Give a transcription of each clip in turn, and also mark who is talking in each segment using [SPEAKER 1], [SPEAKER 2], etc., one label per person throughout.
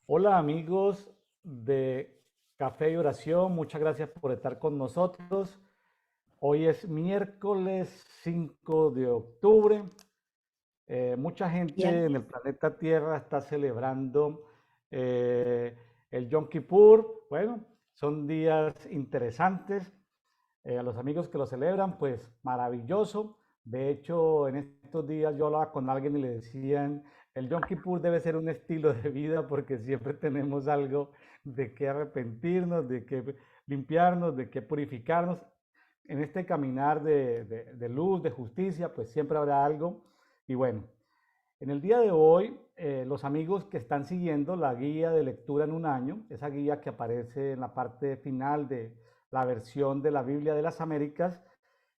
[SPEAKER 1] Hola amigos de Café y Oración, muchas gracias por estar con nosotros. Hoy es miércoles 5 de octubre. Mucha
[SPEAKER 2] Bien.
[SPEAKER 1] gente en el planeta Tierra está celebrando eh, el Yom Kippur. Bueno, son días interesantes. A los amigos que lo celebran, pues maravilloso. De hecho, en estos días yo hablaba con alguien y le decían, el Yom Kippur debe ser un estilo de vida porque siempre tenemos algo de qué arrepentirnos, de qué limpiarnos, de qué purificarnos. En este caminar de luz, de justicia, pues siempre habrá algo. Y bueno, en el día de hoy, los amigos que están siguiendo la guía de lectura en un año, esa guía que aparece en la parte final de la versión de la Biblia de las Américas,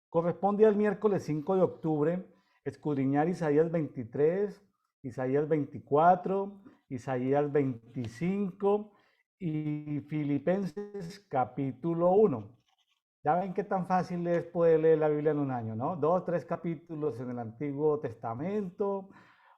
[SPEAKER 1] corresponde al miércoles 5 de octubre, escudriñar Isaías 23, Isaías 24, Isaías 25 y Filipenses capítulo 1. Ya ven qué tan fácil es poder leer la Biblia en un año, ¿no? Dos, tres capítulos en el Antiguo Testamento,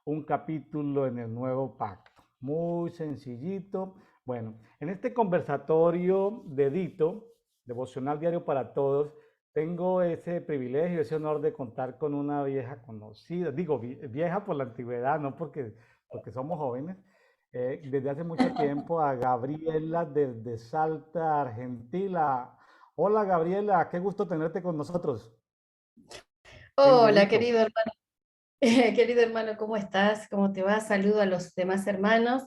[SPEAKER 1] un capítulo en el Nuevo Pacto. Muy sencillito. Bueno, en este conversatorio de Dito, devocional diario para todos, tengo ese privilegio, ese honor de contar con una vieja conocida, digo vieja por la antigüedad, no porque somos jóvenes, desde hace mucho tiempo a Gabriela desde Salta, Argentina. Hola Gabriela, qué gusto tenerte con nosotros en
[SPEAKER 2] Hola,
[SPEAKER 1] Dedito.
[SPEAKER 2] querido hermano. Querido hermano, ¿cómo estás? ¿Cómo te va? Saludo a los demás hermanos.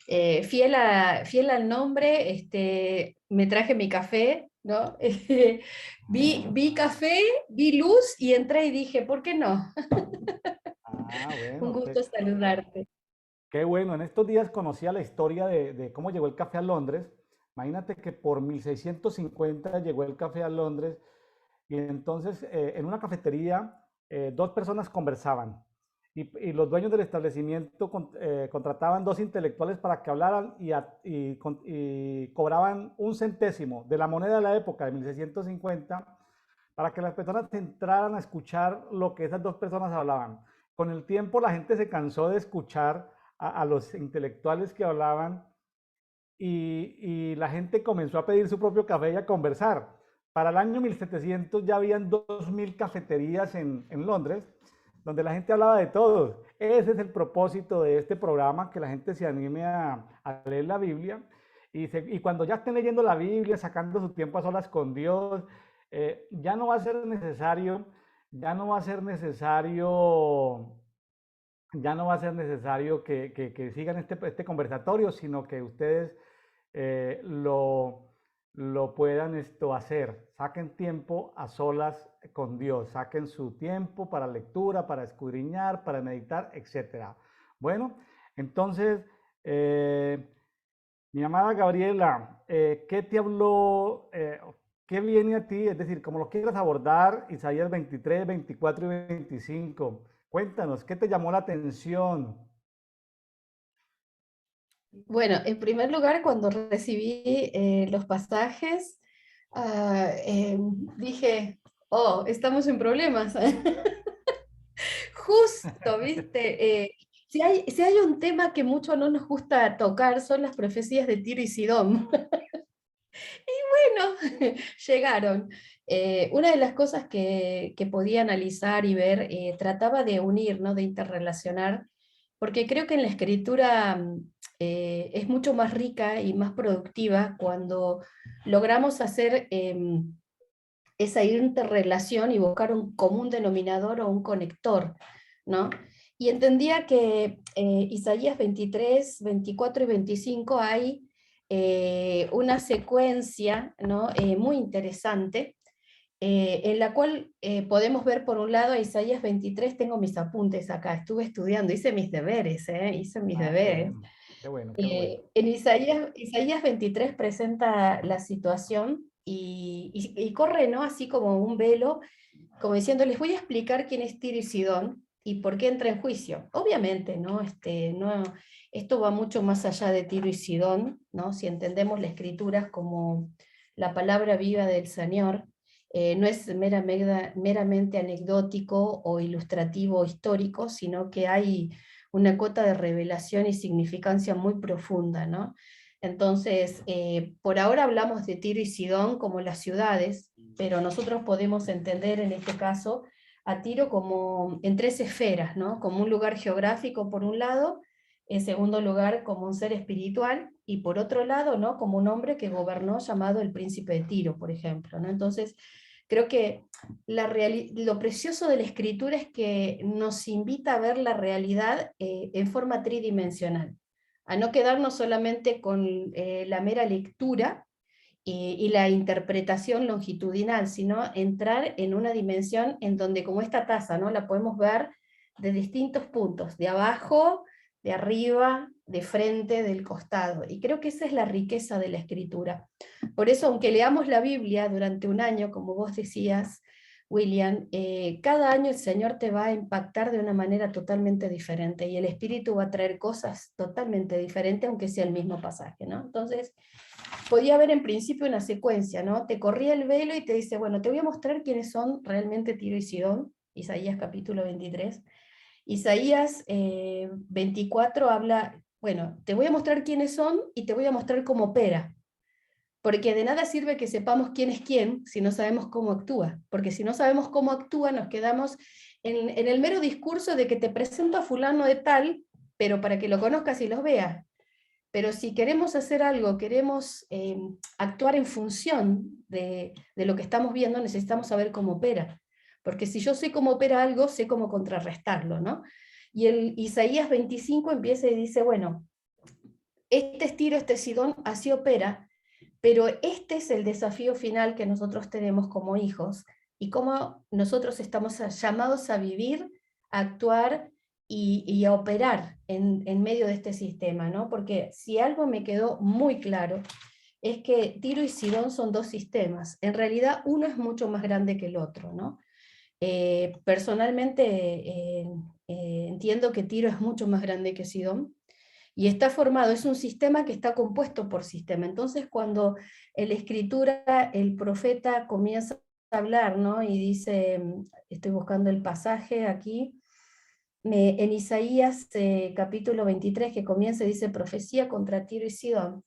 [SPEAKER 2] Fiel al nombre, me traje mi café, ¿no? Vi café, vi luz y entré y dije, ¿por qué no?
[SPEAKER 1] Ah,
[SPEAKER 2] Un
[SPEAKER 1] bueno,
[SPEAKER 2] gusto saludarte.
[SPEAKER 1] qué bueno. En estos días conocía la historia de cómo llegó el café a Londres. Imagínate que por 1650 llegó el café a Londres y entonces en una cafetería dos personas conversaban y los dueños del establecimiento contrataban dos intelectuales para que hablaran y cobraban un centésimo de la moneda de la época de 1650 para que las personas entraran a escuchar lo que esas dos personas hablaban. Con el tiempo la gente se cansó de escuchar a los intelectuales que hablaban y la gente comenzó a pedir su propio café y a conversar. Para el año 1700 ya habían 2000 cafeterías en Londres donde la gente hablaba de todo. Ese es el propósito de este programa, que la gente se anime a leer la Biblia y cuando ya estén leyendo la Biblia, sacando su tiempo a solas con Dios, ya no va a ser necesario, ya no va a ser necesario ya no va a ser necesario que sigan este conversatorio, sino que ustedes eh, lo, lo puedan hacer. Saquen tiempo a solas con Dios, saquen su tiempo para lectura, para escudriñar, para meditar, etcétera. Bueno, entonces, eh, mi amada Gabriela, ¿qué te habló? ¿Qué viene a ti? Es decir, como lo quieras abordar, Isaías 23, 24 y 25. Cuéntanos, ¿qué te llamó la atención?
[SPEAKER 2] Bueno, en primer lugar, cuando recibí los pasajes, dije, oh, estamos en problemas. Justo, ¿viste? Si hay un tema que mucho no nos gusta tocar, son las profecías de Tiro y Sidón. Bueno, llegaron. Una de las cosas que podía analizar y ver, trataba de unir, ¿no? De interrelacionar, porque creo que en la escritura es mucho más rica y más productiva cuando logramos hacer esa interrelación y buscar un común denominador o un conector, ¿no? Y entendía que Isaías 23, 24 y 25 hay una secuencia, ¿no? Muy interesante, en la cual podemos ver por un lado a Isaías 23, tengo mis apuntes acá, estuve estudiando, hice mis deberes, hice mis
[SPEAKER 1] Ah, qué
[SPEAKER 2] deberes.
[SPEAKER 1] bueno, qué bueno, qué bueno.
[SPEAKER 2] En Isaías 23 presenta la situación y corre, ¿no? Así como un velo, como diciendo, les voy a explicar quién es Tiro y Sidón y por qué entra en juicio. Obviamente, ¿no? No, esto va mucho más allá de Tiro y Sidón, ¿no? Si entendemos la escritura como la palabra viva del Señor, no es meramente anecdótico o ilustrativo o histórico, sino que hay una cota de revelación y significancia muy profunda, ¿no? Entonces, por ahora hablamos de Tiro y Sidón como las ciudades, pero nosotros podemos entender en este caso a Tiro como en tres esferas, ¿no? Como un lugar geográfico por un lado, en segundo lugar como un ser espiritual, y por otro lado, ¿no? Como un hombre que gobernó llamado el príncipe de Tiro, por ejemplo, ¿no? Entonces, creo que lo precioso de la escritura es que nos invita a ver la realidad en forma tridimensional, a no quedarnos solamente con la mera lectura y la interpretación longitudinal, sino entrar en una dimensión en donde, como esta taza, ¿no? La podemos ver de distintos puntos, de abajo, de arriba, de frente, del costado. Y creo que esa es la riqueza de la escritura. Por eso, aunque leamos la Biblia durante un año, como vos decías, William, cada año el Señor te va a impactar de una manera totalmente diferente, y el Espíritu va a traer cosas totalmente diferentes, aunque sea el mismo pasaje, ¿no? Entonces, podía haber en principio una secuencia, ¿no? Te corría el velo y te dice, bueno, te voy a mostrar quiénes son realmente Tiro y Sidón, Isaías capítulo 23. Isaías 24 habla, bueno, te voy a mostrar quiénes son y te voy a mostrar cómo opera, porque de nada sirve que sepamos quién es quién si no sabemos cómo actúa, porque si no sabemos cómo actúa nos quedamos en el mero discurso de que te presento a fulano de tal, pero para que lo conozcas y los veas. Pero si queremos hacer algo, queremos actuar en función de lo que estamos viendo, necesitamos saber cómo opera. Porque si yo sé cómo opera algo, sé cómo contrarrestarlo, ¿no? Y el Isaías 25 empieza y dice, bueno, este es Tiro, este es Sidón, así opera, pero este es el desafío final que nosotros tenemos como hijos, y cómo nosotros estamos llamados a vivir, a actuar y a operar en medio de este sistema, ¿no? Porque si algo me quedó muy claro, es que Tiro y Sidón son dos sistemas. En realidad uno es mucho más grande que el otro, ¿no? Personalmente entiendo que Tiro es mucho más grande que Sidón, y está formado, es un sistema que está compuesto por sistema. Entonces cuando en la escritura el profeta comienza a hablar, ¿no? Y dice, estoy buscando el pasaje aquí, en Isaías capítulo 23, que comienza y dice, profecía contra Tiro y Sidón.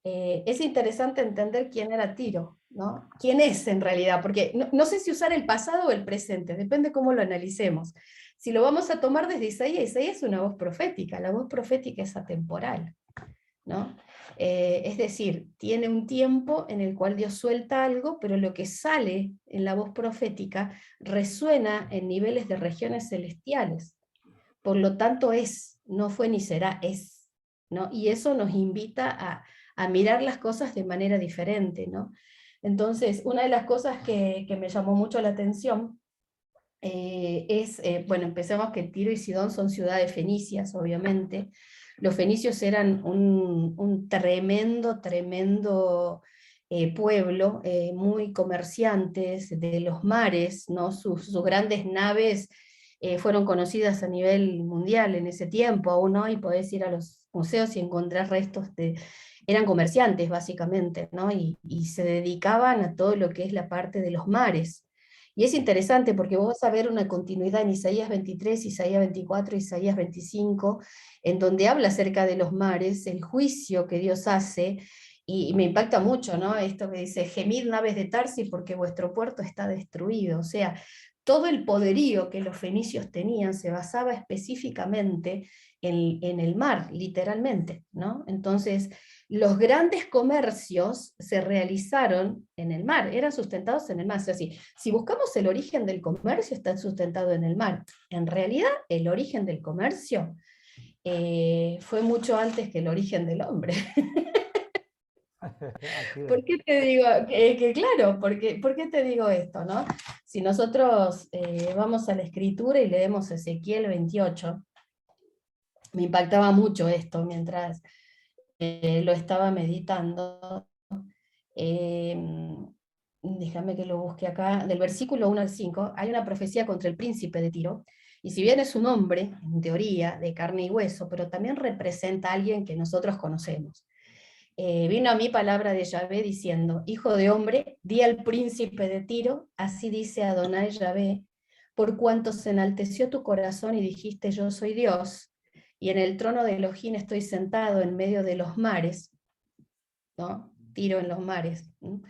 [SPEAKER 2] Es interesante entender quién era Tiro, ¿no? ¿Quién es en realidad? Porque no sé si usar el pasado o el presente, depende cómo lo analicemos. Si lo vamos a tomar desde Isaías, Isaías es una voz profética, la voz profética es atemporal, ¿no? Es decir, tiene un tiempo en el cual Dios suelta algo, pero lo que sale en la voz profética resuena en niveles de regiones celestiales. Por lo tanto no fue ni será, es, ¿no? Y eso nos invita a mirar las cosas de manera diferente, ¿no? Entonces, una de las cosas que me llamó mucho la atención bueno, empecemos que Tiro y Sidón son ciudades fenicias, obviamente. Los fenicios eran un tremendo pueblo, muy comerciantes de los mares, ¿no? Sus grandes naves fueron conocidas a nivel mundial en ese tiempo, aún hoy podés ir a los museos y encontrar restos de... Eran comerciantes básicamente, ¿no? Y se dedicaban a todo lo que es la parte de los mares. Y es interesante porque vos vas a ver una continuidad en Isaías 23, Isaías 24, Isaías 25, en donde habla acerca de los mares, el juicio que Dios hace, y me impacta mucho, ¿no? Esto que dice, gemid naves de Tarsis porque vuestro puerto está destruido. O sea, todo el poderío que los fenicios tenían se basaba específicamente en el mar, literalmente, ¿no? Entonces, los grandes comercios se realizaron en el mar, eran sustentados en el mar. O sea, si buscamos el origen del comercio, está sustentado en el mar. En realidad, el origen del comercio fue mucho antes que el origen del hombre.
[SPEAKER 1] Así es.
[SPEAKER 2] ¿Por qué te digo que claro? ¿Por qué te digo esto, no? Si nosotros vamos a la escritura y leemos Ezequiel 28, me impactaba mucho esto mientras lo estaba meditando. Eh, Déjame que lo busque acá, del versículo 1 al 5, hay una profecía contra el príncipe de Tiro, y si bien es un hombre, en teoría, de carne y hueso, pero también representa a alguien que nosotros conocemos. Vino a mí palabra de Yahvé diciendo, hijo de hombre, di al príncipe de Tiro, así dice Adonai Yahvé, por cuanto se enalteció tu corazón y dijiste yo soy Dios, y en el trono de Elohim estoy sentado en medio de los mares, ¿no? Tiro en los mares. ¿No?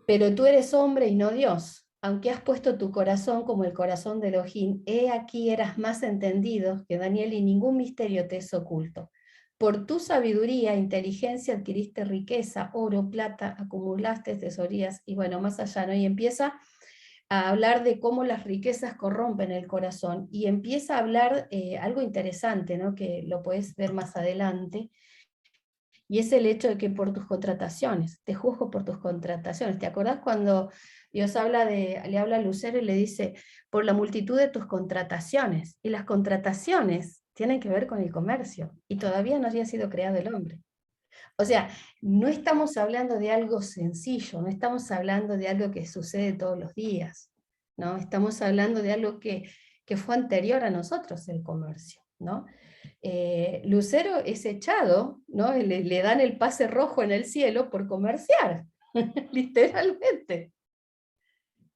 [SPEAKER 2] Pero tú eres hombre y no Dios, aunque has puesto tu corazón como el corazón de Elohim, he aquí eras más entendido que Daniel y ningún misterio te es oculto. Por tu sabiduría, inteligencia adquiriste riqueza, oro, plata, acumulaste tesorías, y bueno, más allá, ¿no? Y empieza a hablar de cómo las riquezas corrompen el corazón, y empieza a hablar algo interesante, ¿no? Que lo puedes ver más adelante, y es el hecho de que por tus contrataciones, te juzgo por tus contrataciones. ¿Te acordás cuando Dios le habla a Lucero y le dice, por la multitud de tus contrataciones? Y las contrataciones tienen que ver con el comercio, y todavía no había sido creado el hombre. O sea, no estamos hablando de algo sencillo, no estamos hablando de algo que sucede todos los días, ¿no? Estamos hablando de algo que fue anterior a nosotros, el comercio, ¿no? Lucero es echado, ¿no? Le dan el pase rojo en el cielo por comerciar, literalmente.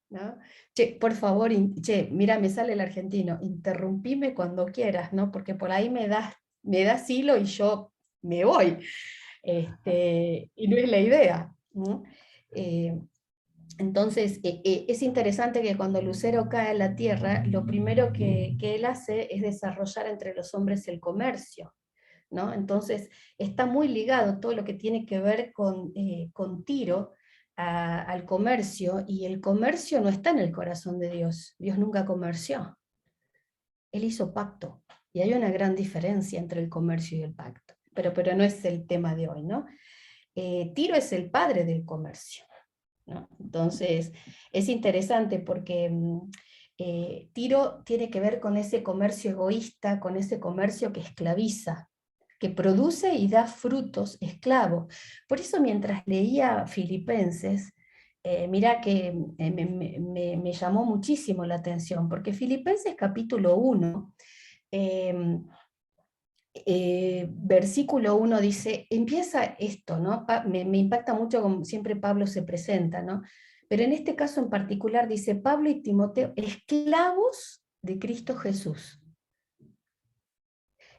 [SPEAKER 2] ¿No? Che, por favor, che, mira, me sale el argentino, interrumpime cuando quieras, ¿no? Porque por ahí me das hilo y yo me voy. Y no es la idea, ¿no? Entonces, es interesante que cuando Lucero cae a la tierra, lo primero que él hace es desarrollar entre los hombres el comercio, ¿no? Entonces, está muy ligado todo lo que tiene que ver con Tiro al comercio, y el comercio no está en el corazón de Dios. Dios nunca comerció. Él hizo pacto, y hay una gran diferencia entre el comercio y el pacto. Pero no es el tema de hoy, ¿no? Tiro es el padre del comercio, ¿no? Entonces, es interesante porque Tiro tiene que ver con ese comercio egoísta, con ese comercio que esclaviza, que produce y da frutos esclavos. Por eso mientras leía Filipenses, mira que me llamó muchísimo la atención, porque Filipenses capítulo 1, versículo 1 dice, empieza esto, ¿no? Me impacta mucho como siempre Pablo se presenta, ¿no? Pero en este caso en particular dice, Pablo y Timoteo, esclavos de Cristo Jesús.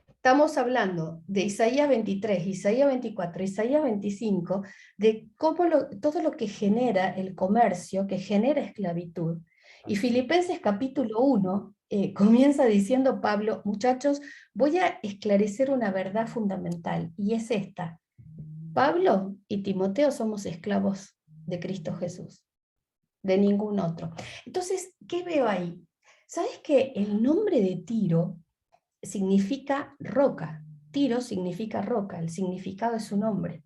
[SPEAKER 2] Estamos hablando de Isaías 23, Isaías 24, Isaías 25, de cómo todo lo que genera el comercio, que genera esclavitud. Y Filipenses capítulo 1 comienza diciendo Pablo, muchachos, voy a esclarecer una verdad fundamental, y es esta. Pablo y Timoteo somos esclavos de Cristo Jesús, de ningún otro. Entonces, ¿qué veo ahí? ¿Sabes que el nombre de Tiro significa roca? Tiro significa roca, el significado es su nombre.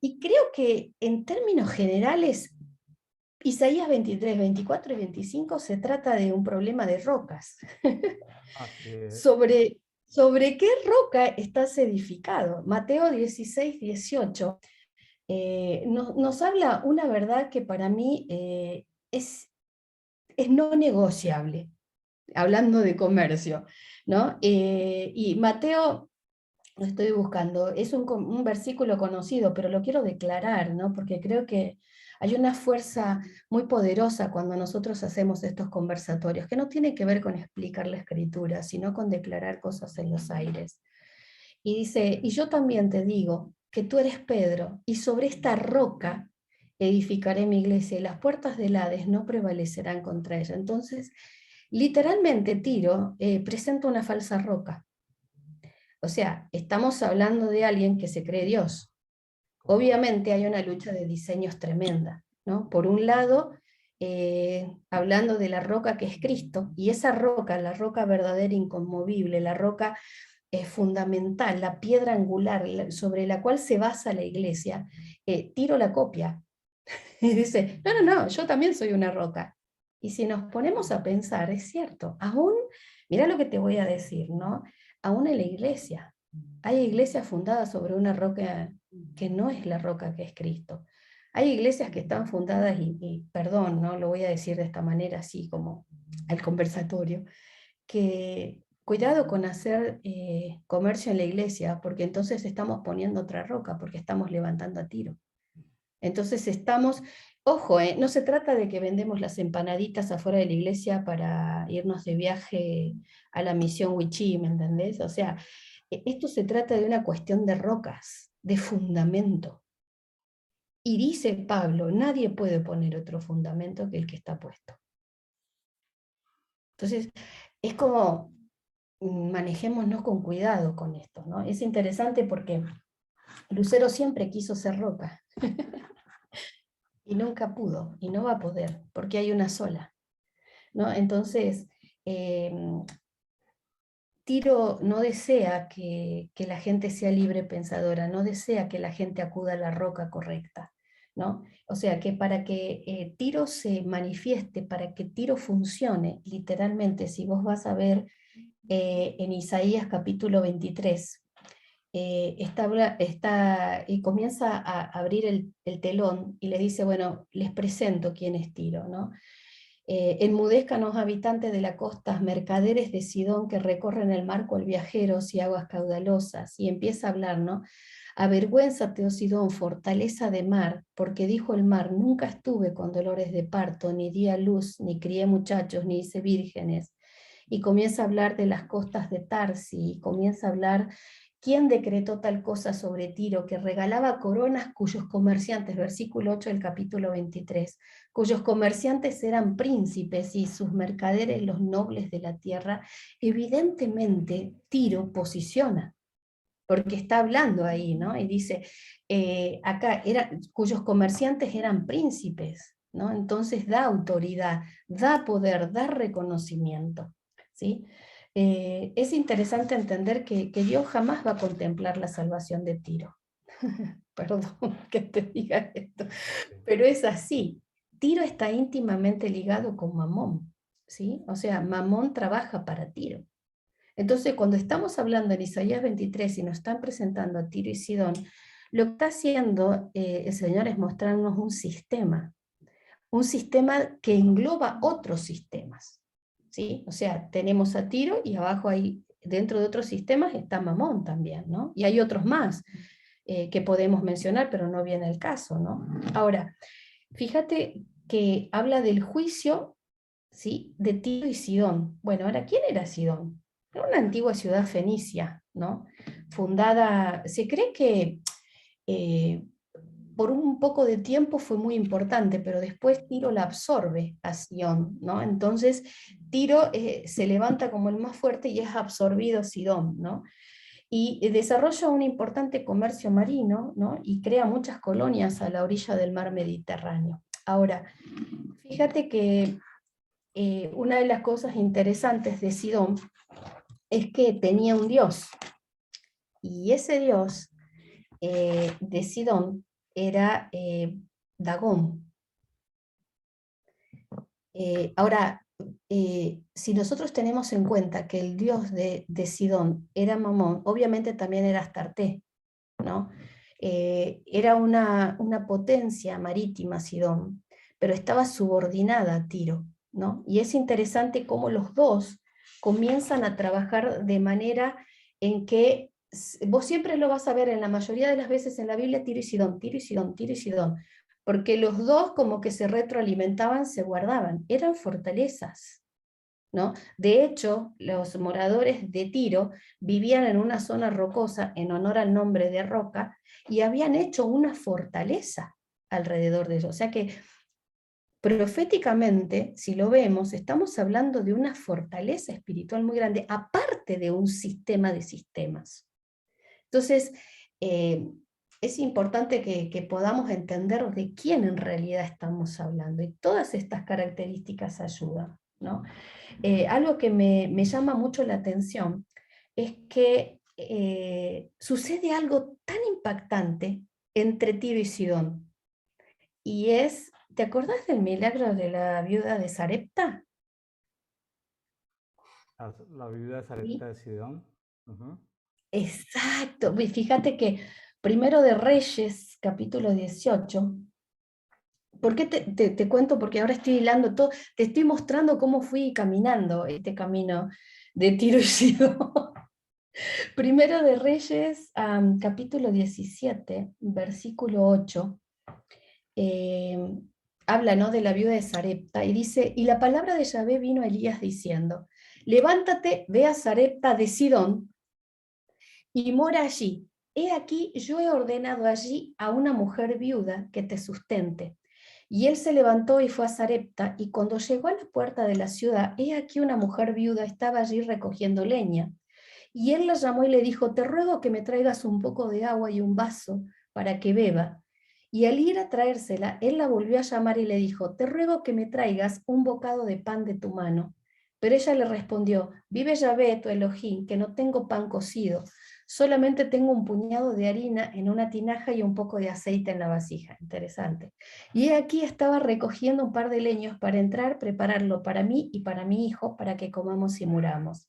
[SPEAKER 2] Y creo que en términos generales, Isaías 23, 24 y 25 se trata de un problema de rocas.
[SPEAKER 1] Así es.
[SPEAKER 2] sobre qué roca estás edificado. Mateo 16, 18 nos habla una verdad que para mí es no negociable, hablando de comercio, ¿no? Y Mateo, lo estoy buscando, es un versículo conocido, pero lo quiero declarar, ¿no? Porque creo que hay una fuerza muy poderosa cuando nosotros hacemos estos conversatorios, que no tiene que ver con explicar la escritura, sino con declarar cosas en los aires. Y dice, y yo también te digo que tú eres Pedro, y sobre esta roca edificaré mi iglesia, y las puertas del Hades no prevalecerán contra ella. Entonces, literalmente Tiro presenta una falsa roca. O sea, estamos hablando de alguien que se cree Dios. Obviamente hay una lucha de diseños tremenda, ¿no? Por un lado, hablando de la roca que es Cristo, y esa roca, la roca verdadera, inconmovible, la roca fundamental, la piedra angular sobre la cual se basa la iglesia, Tiro la copia. Y dice, no, yo también soy una roca. Y si nos ponemos a pensar, es cierto, aún, mira lo que te voy a decir, ¿no? Aún en la iglesia, hay iglesias fundadas sobre una roca que no es la roca que es Cristo. Hay iglesias que están fundadas, y perdón, no lo voy a decir de esta manera, así como al conversatorio, que cuidado con hacer comercio en la iglesia, porque entonces estamos poniendo otra roca, porque estamos levantando a Tiro. Entonces estamos, Ojo, no se trata de que vendemos las empanaditas afuera de la iglesia para irnos de viaje a la misión Wichí, ¿me entendés? O sea, esto se trata de una cuestión de rocas, de fundamento. Y dice Pablo, nadie puede poner otro fundamento que el que está puesto. Entonces, es como, manejémonos con cuidado con esto, ¿no? Es interesante porque Lucero siempre quiso ser roca, y nunca pudo, y no va a poder, porque hay una sola, ¿no? Entonces, eh, Tiro no desea que la gente sea libre pensadora, no desea que la gente acuda a la roca correcta, ¿no? O sea, que para que Tiro se manifieste, para que Tiro funcione, literalmente, si vos vas a ver en Isaías capítulo 23, y comienza a abrir el telón y le dice, bueno, les presento quién es Tiro, ¿no? Enmudezcan los habitantes de la costa, mercaderes de Sidón que recorren el mar cual viajeros y aguas caudalosas, y empieza a hablar, ¿no? Avergüénzate, oh Sidón, fortaleza de mar, porque dijo el mar, nunca estuve con dolores de parto, ni di a luz, ni crié muchachos, ni hice vírgenes. Y comienza a hablar de las costas de Tarsi, y comienza a hablar quién decretó tal cosa sobre Tiro, que regalaba coronas cuyos comerciantes, versículo 8 del capítulo 23, cuyos comerciantes eran príncipes y sus mercaderes los nobles de la tierra. Evidentemente Tiro posiciona, porque está hablando ahí, ¿no? Y dice, acá, cuyos comerciantes eran príncipes, ¿no? Entonces da autoridad, da poder, da reconocimiento, ¿sí? Es interesante entender que Dios jamás va a contemplar la salvación de Tiro. Perdón que te diga esto, pero es así. Tiro está íntimamente ligado con Mamón, ¿sí? O sea, Mamón trabaja para Tiro. Entonces, cuando estamos hablando en Isaías 23 y nos están presentando a Tiro y Sidón, lo que está haciendo el Señor es mostrarnos un sistema que engloba otros sistemas, ¿sí? O sea, tenemos a Tiro y abajo ahí, dentro de otros sistemas, está Mamón también, ¿no? Y hay otros más que podemos mencionar, pero no viene el caso, ¿no? Ahora, fíjate que habla del juicio, ¿sí?, de Tiro y Sidón. Bueno, ahora, ¿quién era Sidón? Era una antigua ciudad fenicia, ¿no? Fundada, se cree que eh, por un poco de tiempo fue muy importante, pero después Tiro la absorbe a Sidón, ¿no? Entonces Tiro se levanta como el más fuerte y es absorbido Sidón, ¿no? Y desarrolla un importante comercio marino, ¿no? Y crea muchas colonias a la orilla del mar Mediterráneo. Ahora, fíjate que una de las cosas interesantes de Sidón es que tenía un dios, y ese dios de Sidón era Dagón. Ahora, si nosotros tenemos en cuenta que el dios de Sidón era Mamón, obviamente también era Astarté, ¿no? Era una potencia marítima Sidón, pero estaba subordinada a Tiro, ¿no? Y es interesante cómo los dos comienzan a trabajar de manera en que vos siempre lo vas a ver en la mayoría de las veces en la Biblia, Tiro y Sidón, Tiro y Sidón, Tiro y Sidón, porque los dos como que se retroalimentaban, se guardaban, eran fortalezas, ¿no? De hecho, los moradores de Tiro vivían en una zona rocosa en honor al nombre de Roca y habían hecho una fortaleza alrededor de ellos. O sea que proféticamente, si lo vemos, estamos hablando de una fortaleza espiritual muy grande, aparte de un sistema de sistemas. Entonces, es importante que podamos entender de quién en realidad estamos hablando, y todas estas características ayudan, ¿no? Algo que me llama mucho la atención es que sucede algo tan impactante entre Tiro y Sidón, y es, ¿te acordás del milagro de la viuda de Sarepta?
[SPEAKER 1] La viuda de
[SPEAKER 2] Sí.
[SPEAKER 1] Sarepta de Sidón. Ujú.
[SPEAKER 2] Exacto, fíjate que Primero de Reyes, capítulo 18. ¿Por qué te cuento? Porque ahora estoy hilando todo, te estoy mostrando cómo fui caminando este camino de Tiro y Sidón. Primero de Reyes, capítulo 17, versículo 8. habla, ¿no?, de la viuda de Sarepta y dice, y la palabra de Yahvé vino a Elías diciendo, levántate, ve a Sarepta de Sidón y mora allí. He aquí, yo he ordenado allí a una mujer viuda que te sustente. Y él se levantó y fue a Sarepta, y cuando llegó a la puerta de la ciudad, he aquí una mujer viuda estaba allí recogiendo leña. Y él la llamó y le dijo, te ruego que me traigas un poco de agua y un vaso para que beba. Y al ir a traérsela, él la volvió a llamar y le dijo, te ruego que me traigas un bocado de pan de tu mano. Pero ella le respondió, vive Yahvé tu Elohim, que no tengo pan cocido, solamente tengo un puñado de harina en una tinaja y un poco de aceite en la vasija. Interesante. Y aquí estaba recogiendo un par de leños para entrar, prepararlo para mí y para mi hijo, para que comamos y muramos.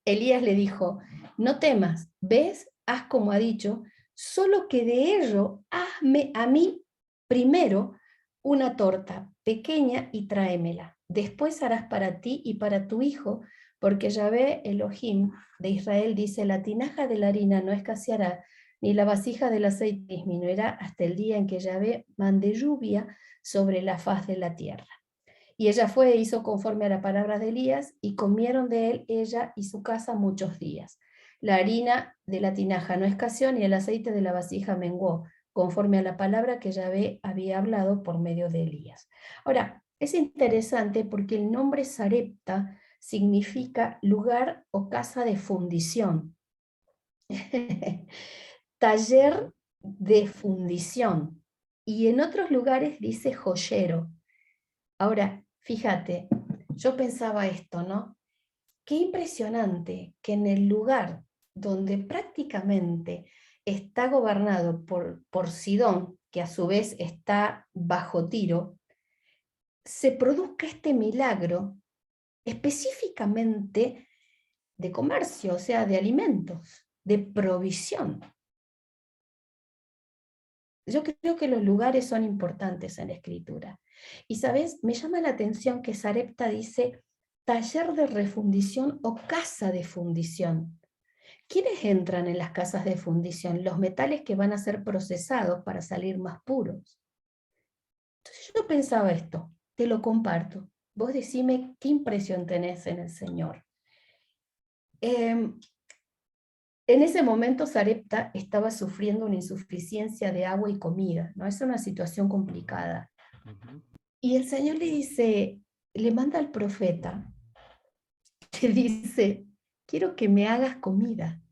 [SPEAKER 2] Elías le dijo, no temas, ves, haz como ha dicho, solo que de ello hazme a mí primero una torta pequeña y tráemela. Después harás para ti y para tu hijo, porque Yahvé Elohim de Israel dice, la tinaja de la harina no escaseará, ni la vasija del aceite disminuirá hasta el día en que Yahvé mande lluvia sobre la faz de la tierra. Y ella fue e hizo conforme a la palabra de Elías, y comieron de él ella y su casa muchos días. La harina de la tinaja no escaseó, ni el aceite de la vasija menguó, conforme a la palabra que Yahvé había hablado por medio de Elías. Ahora, es interesante porque el nombre Sarepta significa lugar o casa de fundición. Taller de fundición. Y en otros lugares dice joyero. Ahora, fíjate, yo pensaba esto, ¿no? Qué impresionante que en el lugar donde prácticamente está gobernado por Sidón, que a su vez está bajo Tiro, se produzca este milagro específicamente de comercio, o sea, de alimentos, de provisión. Yo creo que los lugares son importantes en la escritura. Y, ¿sabes? Me llama la atención que Sarepta dice taller de refundición o casa de fundición. ¿Quiénes entran en las casas de fundición? Los metales que van a ser procesados para salir más puros. Entonces yo pensaba esto, te lo comparto. Vos decime qué impresión tenés en el Señor. En ese momento Sarepta estaba sufriendo una insuficiencia de agua y comida, ¿no? Es una situación complicada. Y el Señor le dice, le manda al profeta, le dice, quiero que me hagas comida,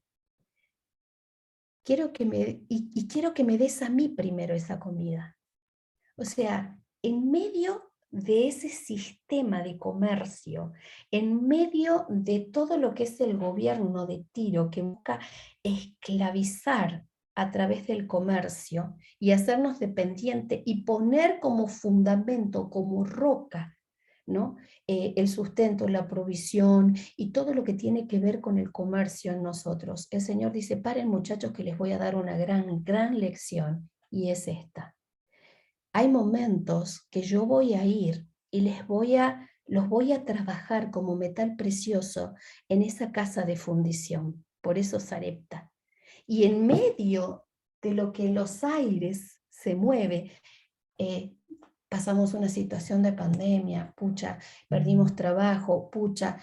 [SPEAKER 2] quiero que me des a mí primero esa comida. O sea, en medio de ese sistema de comercio, en medio de todo lo que es el gobierno de Tiro que busca esclavizar a través del comercio y hacernos dependientes y poner como fundamento, como roca, ¿no? El sustento, la provisión y todo lo que tiene que ver con el comercio en nosotros. El Señor dice, paren muchachos que les voy a dar una gran lección, y es esta. Hay momentos que yo voy a ir y los voy a trabajar como metal precioso en esa casa de fundición, por eso Sarepta. Y en medio de lo que en los aires se mueve, pasamos una situación de pandemia, pucha, perdimos trabajo, pucha,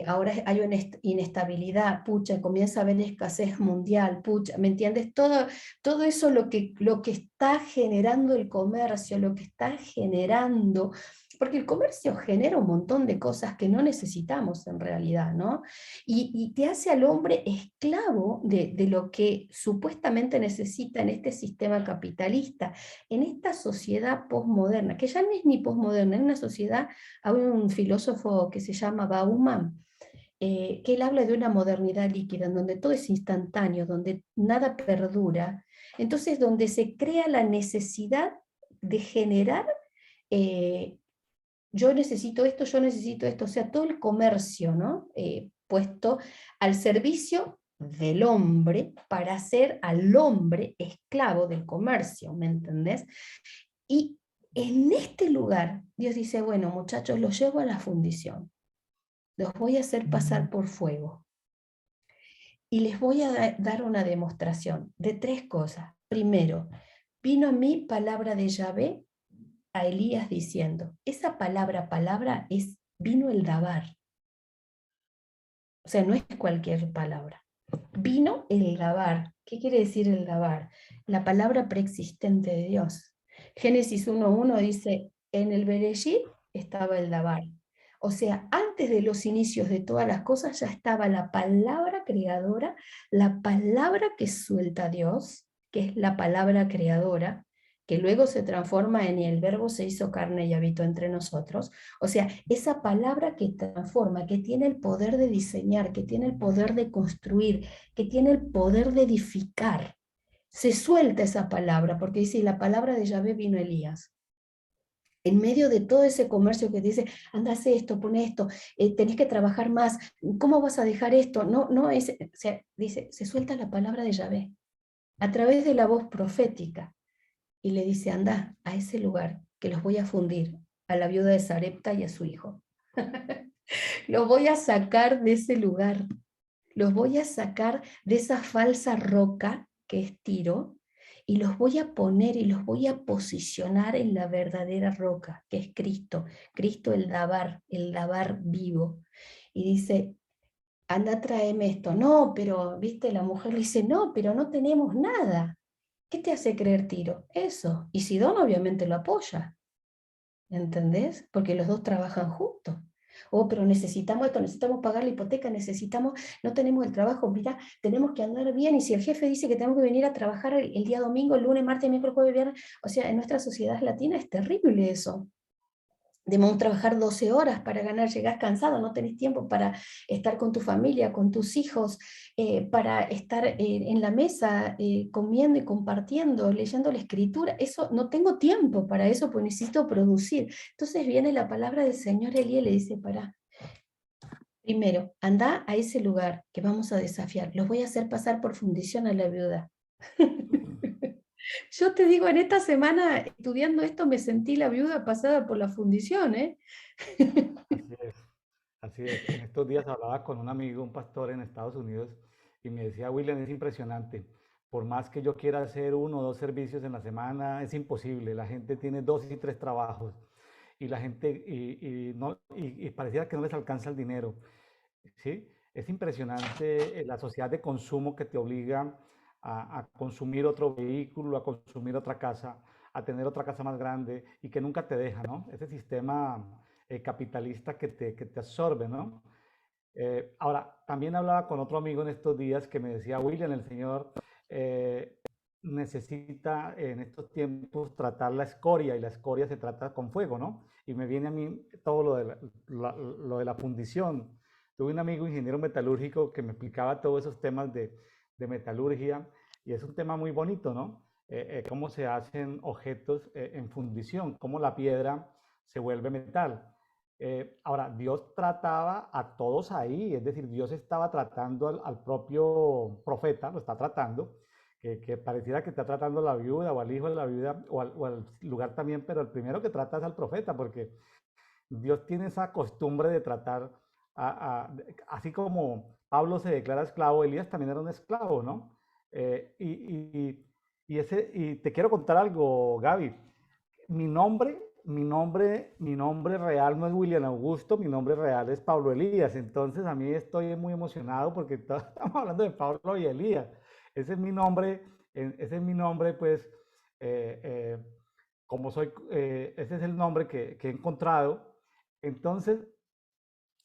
[SPEAKER 2] ahora hay una inestabilidad, pucha, comienza a haber escasez mundial, pucha, ¿me entiendes? Todo eso lo que está generando el comercio, lo que está generando, porque el comercio genera un montón de cosas que no necesitamos en realidad, ¿no? Y te hace al hombre esclavo de lo que supuestamente necesita en este sistema capitalista, en esta sociedad posmoderna, que ya no es ni posmoderna, es una sociedad. Hay un filósofo que se llama Bauman, que él habla de una modernidad líquida, en donde todo es instantáneo, donde nada perdura, entonces donde se crea la necesidad de generar, yo necesito esto, o sea, todo el comercio, ¿no? Puesto al servicio del hombre para hacer al hombre esclavo del comercio, ¿me entendés? Y en este lugar, Dios dice, bueno, muchachos, los llevo a la fundición, los voy a hacer pasar por fuego y les voy a dar una demostración de tres cosas. Primero, vino a mí palabra de Yahvé a Elías diciendo, esa palabra es, vino el Dabar, o sea, no es cualquier palabra. Vino el Dabar. ¿Qué quiere decir el Dabar? La palabra preexistente de Dios. Génesis 1:1 dice, en el Bereshit estaba el Dabar. O sea, antes de los inicios de todas las cosas ya estaba la palabra creadora, la palabra que suelta Dios, que es la palabra creadora, que luego se transforma en y el verbo se hizo carne y habitó entre nosotros. O sea, esa palabra que transforma, que tiene el poder de diseñar, que tiene el poder de construir, que tiene el poder de edificar. Se suelta esa palabra, porque dice, la palabra de Yahvé vino Elías. En medio de todo ese comercio que dice, anda, hace esto, pone esto, tenés que trabajar más, ¿cómo vas a dejar esto? No, no es, o sea, dice, se suelta la palabra de Yahvé a través de la voz profética y le dice, anda a ese lugar que los voy a fundir, a la viuda de Sarepta y a su hijo. Los voy a sacar de ese lugar, los voy a sacar de esa falsa roca que es Tiro y los voy a poner y los voy a posicionar en la verdadera roca, que es Cristo, Cristo el Dabar vivo. Y dice, anda, tráeme esto. No, pero, viste, la mujer le dice, no, pero no tenemos nada. ¿Qué te hace creer Tiro? Eso. Y Sidón obviamente lo apoya, ¿entendés? Porque los dos trabajan juntos. Oh, pero necesitamos esto, necesitamos pagar la hipoteca, necesitamos, no tenemos el trabajo, mira, tenemos que andar bien, y si el jefe dice que tenemos que venir a trabajar el día domingo, el lunes, martes, miércoles, jueves, viernes, o sea, en nuestra sociedad latina es terrible eso. Debemos trabajar 12 horas para ganar, llegás cansado, no tenés tiempo para estar con tu familia, con tus hijos, para estar en la mesa comiendo y compartiendo, leyendo la escritura. Eso, no tengo tiempo para eso, pues necesito producir. Entonces viene la palabra del Señor Elías y le dice, para, primero, anda a ese lugar que vamos a desafiar, los voy a hacer pasar por fundición a la viuda. Yo te digo, en esta semana estudiando esto me sentí la viuda pasada por la fundición, ¿eh?
[SPEAKER 1] Así es, así es. En estos días hablaba con un amigo, un pastor en Estados Unidos, y me decía, William, es impresionante. Por más que yo quiera hacer uno o dos servicios en la semana, es imposible. La gente tiene dos y tres trabajos y la gente no, y pareciera que no les alcanza el dinero. ¿Sí? Es impresionante la sociedad de consumo que te obliga a consumir otro vehículo, a consumir otra casa, a tener otra casa más grande y que nunca te deja, ¿no? Ese sistema capitalista que te absorbe, ¿no? Ahora, también hablaba con otro amigo en estos días que me decía, William, el Señor eh, necesita en estos tiempos tratar la escoria y la escoria se trata con fuego, ¿no? Y me viene a mí todo lo de la fundición. Tuve un amigo ingeniero metalúrgico que me explicaba todos esos temas de metalurgia y es un tema muy bonito, ¿no? Cómo se hacen objetos en fundición, cómo la piedra se vuelve metal. Ahora, Dios trataba a todos ahí, es decir, Dios estaba tratando al propio profeta, lo está tratando, que pareciera que está tratando a la viuda o al hijo de la viuda o al lugar también, pero el primero que trata es al profeta, porque Dios tiene esa costumbre de tratar, así como Pablo se declara esclavo, Elías también era un esclavo, ¿no? Eh, y, y, y te quiero contar algo, Gaby. Mi nombre real no es William Augusto, mi nombre real es Pablo Elías. Entonces a mí estoy muy emocionado porque estamos hablando de Pablo y Elías. Ese es mi nombre, ese es mi nombre, pues, eh, eh, como soy, ese es el nombre que he encontrado. Entonces,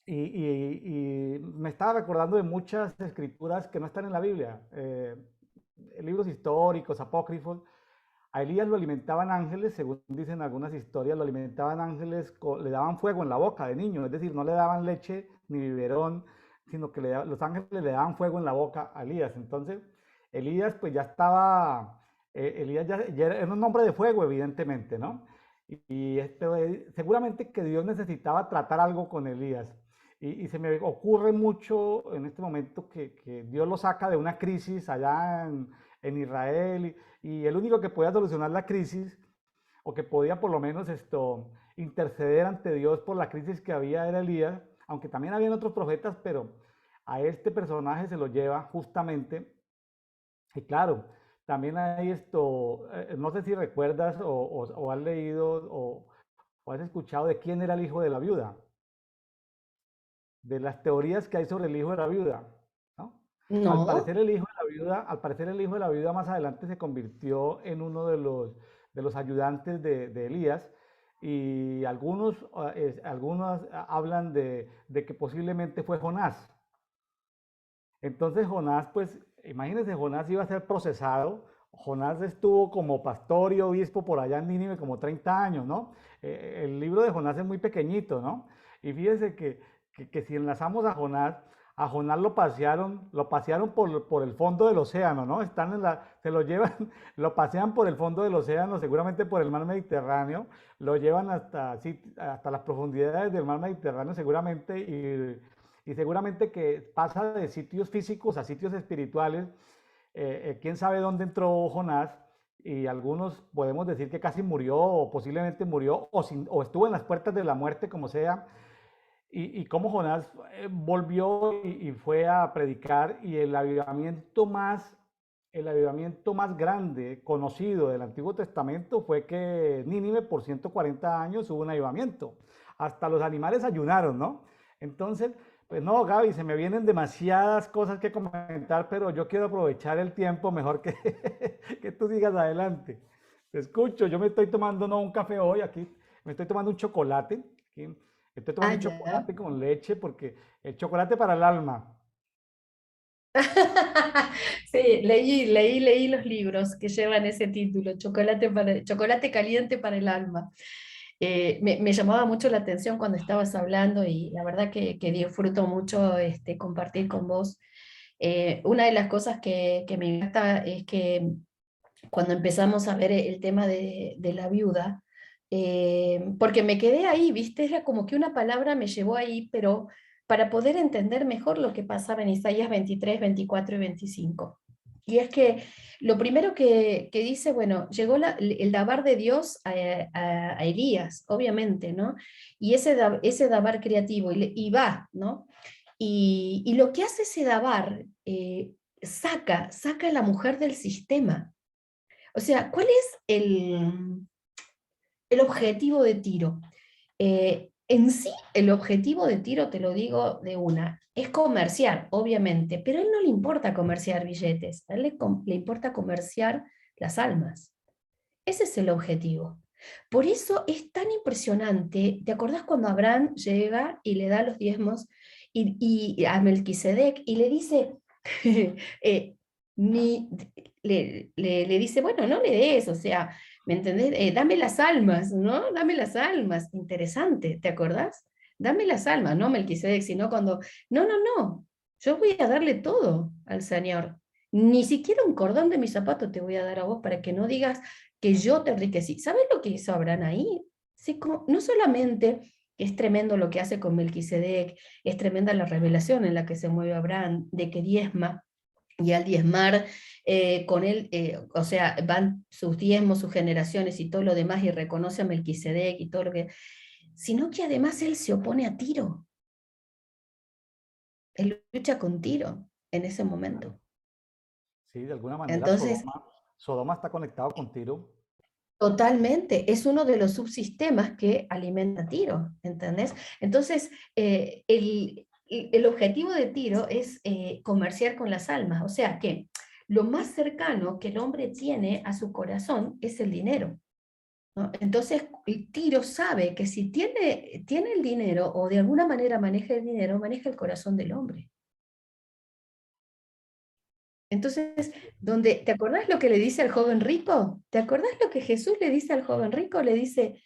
[SPEAKER 1] y me estaba recordando de muchas escrituras que no están en la Biblia, libros históricos, apócrifos. A Elías lo alimentaban ángeles, según dicen algunas historias, lo alimentaban ángeles, le daban fuego en la boca de niño, es decir, no le daban leche ni biberón, sino que los ángeles le daban fuego en la boca a Elías. Entonces, Elías pues ya estaba, Elías ya era un hombre de fuego, evidentemente, ¿no? Y esto, seguramente que Dios necesitaba tratar algo con Elías. Y se me ocurre mucho en este momento que Dios lo saca de una crisis allá en Israel y el único que podía solucionar la crisis o que podía por lo menos interceder ante Dios por la crisis que había era Elías, aunque también habían otros profetas, pero a este personaje se lo lleva justamente, y claro, también hay esto, no sé si recuerdas o has leído o has escuchado de quién era el hijo de la viuda, de las teorías que hay sobre el hijo de la viuda, ¿no? Al
[SPEAKER 2] No,
[SPEAKER 1] parecer el hijo de la viuda, al parecer el hijo de la viuda más adelante se convirtió en uno de los ayudantes de Elías y algunos hablan de que posiblemente fue Jonás. Entonces Jonás, pues imagínense, Jonás iba a ser procesado. Jonás estuvo como pastor y obispo por allá en Nínive como 30 años, ¿no? El libro de Jonás es muy pequeñito, ¿no? Y fíjense que si enlazamos a Jonás lo pasearon por el fondo del océano, ¿no? Se lo llevan, lo pasean por el fondo del océano, seguramente por el mar Mediterráneo, lo llevan hasta, sí, hasta las profundidades del mar Mediterráneo seguramente y seguramente que pasa de sitios físicos a sitios espirituales. Quién sabe dónde entró Jonás y algunos podemos decir que casi murió o posiblemente murió o estuvo en las puertas de la muerte, como sea. Y cómo Jonás volvió y fue a predicar y el avivamiento más grande conocido del Antiguo Testamento fue que Nínive por 140 años hubo un avivamiento. Hasta los animales ayunaron, ¿no? Entonces, pues no, Gaby, se me vienen demasiadas cosas que comentar, pero yo quiero aprovechar el tiempo mejor que, que tú sigas adelante. Te escucho, yo me estoy tomando no un café hoy, aquí me estoy tomando un chocolate. Aquí, estoy tomando un
[SPEAKER 2] allá.
[SPEAKER 1] chocolate con leche porque el chocolate para el alma.
[SPEAKER 2] Sí, leí los libros que llevan ese título, Chocolate caliente para el alma. Me llamaba mucho la atención cuando estabas hablando y la verdad que disfruto mucho compartir con vos. Una de las cosas que me encanta es que cuando empezamos a ver el tema de la viuda, porque me quedé ahí, ¿viste? Era como que una palabra me llevó ahí, pero para poder entender mejor lo que pasaba en Isaías 23, 24 y 25. Y es que lo primero que dice, bueno, llegó el dabar de Dios a Elías, obviamente, ¿no? Y ese dabar creativo, y va, ¿no? Y lo que hace ese dabar, saca a la mujer del sistema. O sea, ¿cuál es el objetivo de Tiro? En sí, el objetivo de Tiro, te lo digo de una, es comerciar, obviamente, pero a él no le importa comerciar billetes, a él le importa comerciar las almas. Ese es el objetivo. Por eso es tan impresionante. ¿Te acordás cuando Abraham llega y le da los diezmos y a Melquisedec y le dice, eh, ni, le dice, bueno, no le des, o sea, ¿me entendés? Dame las almas, ¿no? Dame las almas. Interesante, ¿te acordás? Dame las almas, no Melquisedec, sino cuando, no, no, no, yo voy a darle todo al Señor. Ni siquiera un cordón de mi zapato te voy a dar a vos para que no digas que yo te enriquecí. ¿Sabes lo que hizo Abraham ahí? Sí, no solamente es tremendo lo que hace con Melquisedec, es tremenda la revelación en la que se mueve Abraham, de que diezma, y al diezmar con él, o sea, van sus diezmos, sus generaciones y todo lo demás, y reconoce a Melquisedec y todo lo que, sino que además él se opone a Tiro, él lucha con Tiro en ese
[SPEAKER 1] Claro.
[SPEAKER 2] momento.
[SPEAKER 1] Sí, de alguna manera
[SPEAKER 2] Entonces,
[SPEAKER 1] Sodoma está conectado con Tiro.
[SPEAKER 2] totalmente, es uno de los subsistemas que alimenta Tiro, ¿entendés? Entonces, el objetivo de Tiro es comerciar con las almas, o sea que lo más cercano que el hombre tiene a su corazón es el dinero, ¿no? Entonces, el Tiro sabe que si tiene el dinero o de alguna manera maneja el dinero, maneja el corazón del hombre. Entonces, ¿te acordás lo que le dice al joven rico? ¿Te acordás lo que Jesús le dice al joven rico? Le dice,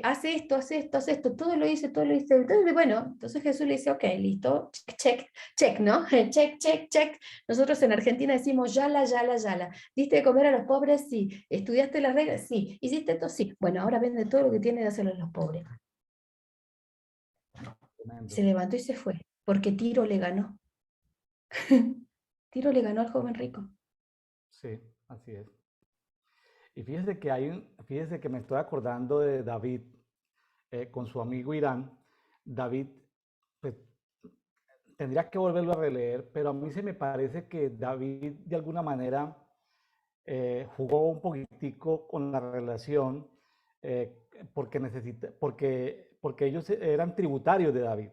[SPEAKER 2] hace esto, hace esto, hace esto, todo lo dice, todo lo dice. Entonces, bueno, entonces Jesús le dice, ok, listo, check, check, check, ¿no? Check, check, check. Nosotros en Argentina decimos, yala, yala, yala. ¿Diste de comer a los pobres? Sí. ¿Estudiaste las reglas? Sí. ¿Hiciste esto? Sí. Bueno, ahora vende todo lo que tiene de hacerlo a los pobres.
[SPEAKER 1] Tremendo.
[SPEAKER 2] Se levantó y se fue, porque Tiro le ganó. Tiro le ganó al joven rico.
[SPEAKER 1] Sí, así es. Y fíjese que me estoy acordando de David con su amigo Irán. David, pues tendría que volverlo a releer, pero a mí se me parece que David de alguna manera jugó un poquitico con la relación porque ellos eran tributarios de David.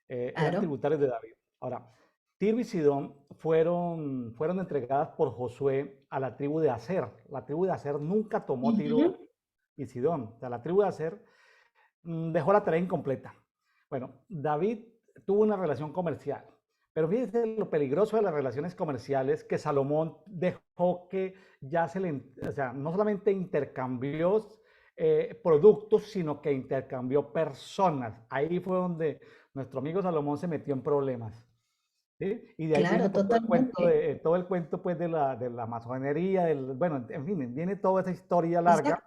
[SPEAKER 1] Eran
[SPEAKER 2] Claro.
[SPEAKER 1] tributarios de David. Ahora, Tiro y Sidón fueron entregadas por Josué a la tribu de Aser. La tribu de Aser nunca tomó Tiro
[SPEAKER 2] Ujú.
[SPEAKER 1] y Sidón. O sea, la tribu de Aser dejó la tarea incompleta. Bueno, David tuvo una relación comercial, pero fíjense lo peligroso de las relaciones comerciales que Salomón dejó que ya o sea, no solamente intercambió productos, sino que intercambió personas. Ahí fue donde nuestro amigo Salomón se metió en problemas. ¿Sí? Y de ahí viene
[SPEAKER 2] Claro, totalmente.
[SPEAKER 1] todo el cuento pues de la masonería, bueno, en fin, viene toda esa historia larga.
[SPEAKER 2] Exact-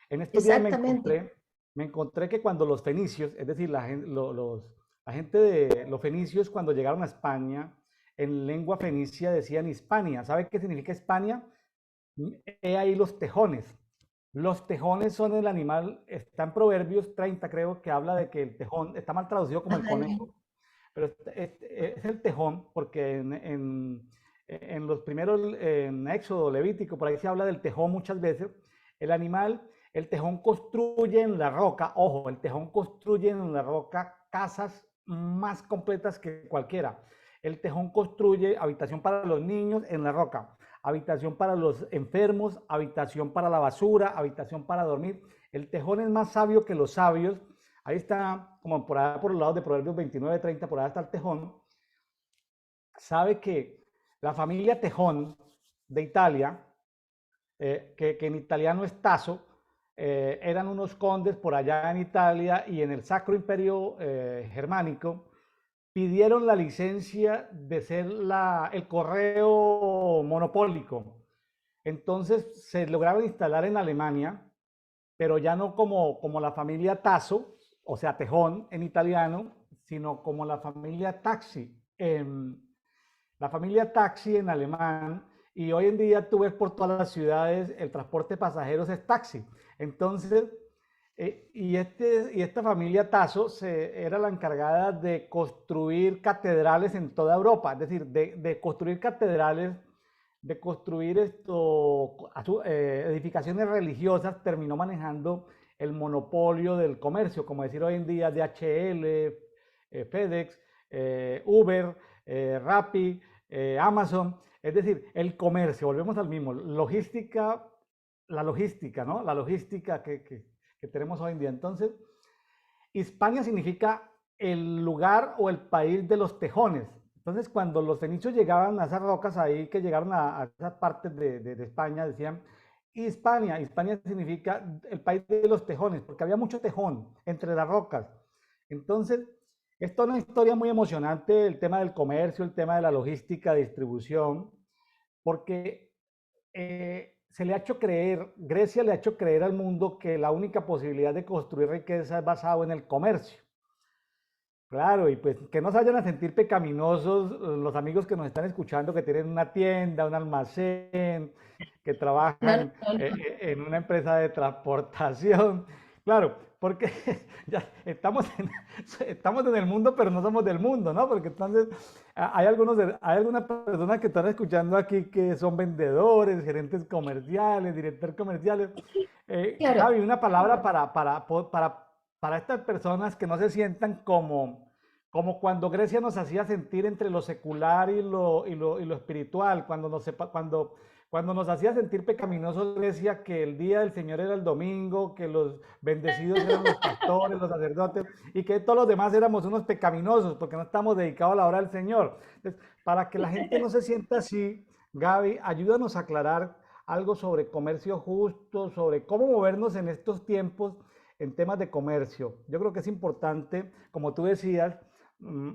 [SPEAKER 1] En estos días
[SPEAKER 2] exactamente.
[SPEAKER 1] me encontré que cuando los fenicios, es decir, la gente de los fenicios cuando llegaron a España, en lengua fenicia decían Hispania. ¿Sabe qué significa Hispania? He ahí los tejones. Los tejones son el animal, está en Proverbios 30 creo, que habla de que el tejón, está mal traducido como el
[SPEAKER 2] Ay,
[SPEAKER 1] conejo, pero es el tejón porque en los primeros, en Éxodo, Levítico, por ahí se habla del tejón muchas veces. El animal, el tejón construye en la roca, ojo, el tejón construye en la roca casas más completas que cualquiera. El tejón construye habitación para los niños en la roca, habitación para los enfermos, habitación para la basura, habitación para dormir. El tejón es más sabio que los sabios. Ahí está, como por allá por los lados de Proverbios 29, 30, por allá está el tejón. Sabe que la familia Tejón de Italia, que en italiano es Tasso, eran unos condes por allá en Italia y en el Sacro Imperio Germánico pidieron la licencia de ser el correo monopólico. Entonces se lograron instalar en Alemania, pero ya no como la familia Tasso, o sea, Tejón en italiano, sino como la familia Taxi en alemán, y hoy en día tú ves por todas las ciudades el transporte de pasajeros es taxi. Entonces, y esta familia Tasso era la encargada de construir catedrales en toda Europa, es decir, de construir catedrales, de construir edificaciones religiosas, terminó manejando el monopolio del comercio, como decir hoy en día DHL, FedEx, Uber, Rappi, Amazon, es decir, el comercio, volvemos al mismo, la logística, ¿no? La logística que tenemos hoy en día. Entonces, Hispania significa el lugar o el país de los tejones. Entonces, cuando los fenicios llegaban a esas rocas ahí, que llegaron a esas partes de España, decían Hispania. Hispania significa el país de los tejones, porque había mucho tejón entre las rocas. Entonces, esto es una historia muy emocionante, el tema del comercio, el tema de la logística, distribución, porque se le ha hecho creer, Grecia le ha hecho creer al mundo que la única posibilidad de construir riqueza es basado en el comercio. Claro, y pues que no se vayan a sentir pecaminosos los amigos que nos están escuchando, que tienen una tienda, un almacén, que
[SPEAKER 2] no,
[SPEAKER 1] trabajan
[SPEAKER 2] no, no.
[SPEAKER 1] en una empresa de transportación. Claro, porque ya estamos en el mundo, pero no somos del mundo, ¿no? Porque entonces hay algunas personas que están escuchando aquí que son vendedores, gerentes comerciales, directores comerciales.
[SPEAKER 2] Claro,
[SPEAKER 1] Javi, una palabra para estas personas que no se sientan como cuando Grecia nos hacía sentir entre lo secular y lo espiritual, cuando nos hacía sentir pecaminosos Grecia, que el día del Señor era el domingo, que los bendecidos eran los pastores, los sacerdotes, y que todos los demás éramos unos pecaminosos porque no estamos dedicados a la obra del Señor. Entonces, para que la gente no se sienta así, Gaby, ayúdanos a aclarar algo sobre comercio justo, sobre cómo movernos en estos tiempos en temas de comercio. Yo creo que es importante, como tú decías,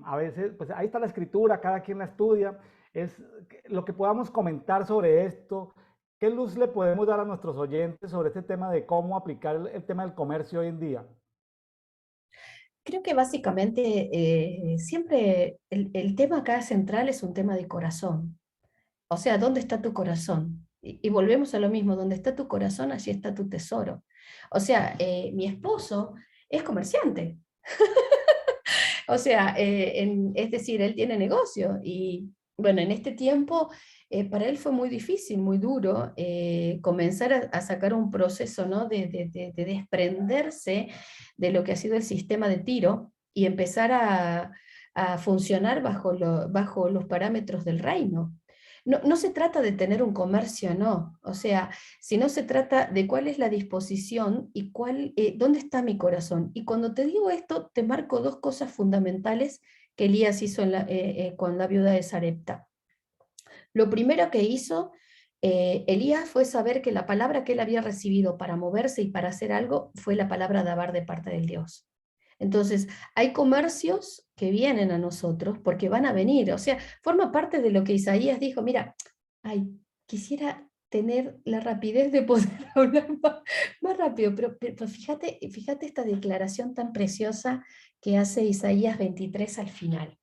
[SPEAKER 1] a veces, pues ahí está la escritura, cada quien la estudia, es lo que podamos comentar sobre esto, qué luz le podemos dar a nuestros oyentes sobre este tema de cómo aplicar el tema del comercio hoy en día.
[SPEAKER 2] creo que básicamente siempre el tema acá central es un tema de corazón. O sea, ¿dónde está tu corazón? Y volvemos a lo mismo, donde está tu corazón, allí está tu tesoro. O sea, mi esposo es comerciante. O sea, es decir, él tiene negocio y bueno, en este tiempo para él fue muy difícil, muy duro, comenzar a sacar un proceso, ¿no? de desprenderse de lo que ha sido el sistema de Tiro y empezar a funcionar bajo los parámetros del reino. No, no se trata de tener un comercio, no, o sea, sino se trata de cuál es la disposición y dónde está mi corazón. Y cuando te digo esto, te marco dos cosas fundamentales que Elías hizo con la viuda de Sarepta. Lo primero que hizo Elías fue saber que la palabra que él había recibido para moverse y para hacer algo fue la palabra dabar de parte del Dios. Entonces, hay comercios que vienen a nosotros porque van a venir, o sea, forma parte de lo que Isaías dijo, mira, ay, quisiera tener la rapidez de poder hablar más rápido, pero fíjate esta declaración tan preciosa que hace Isaías 23 al final.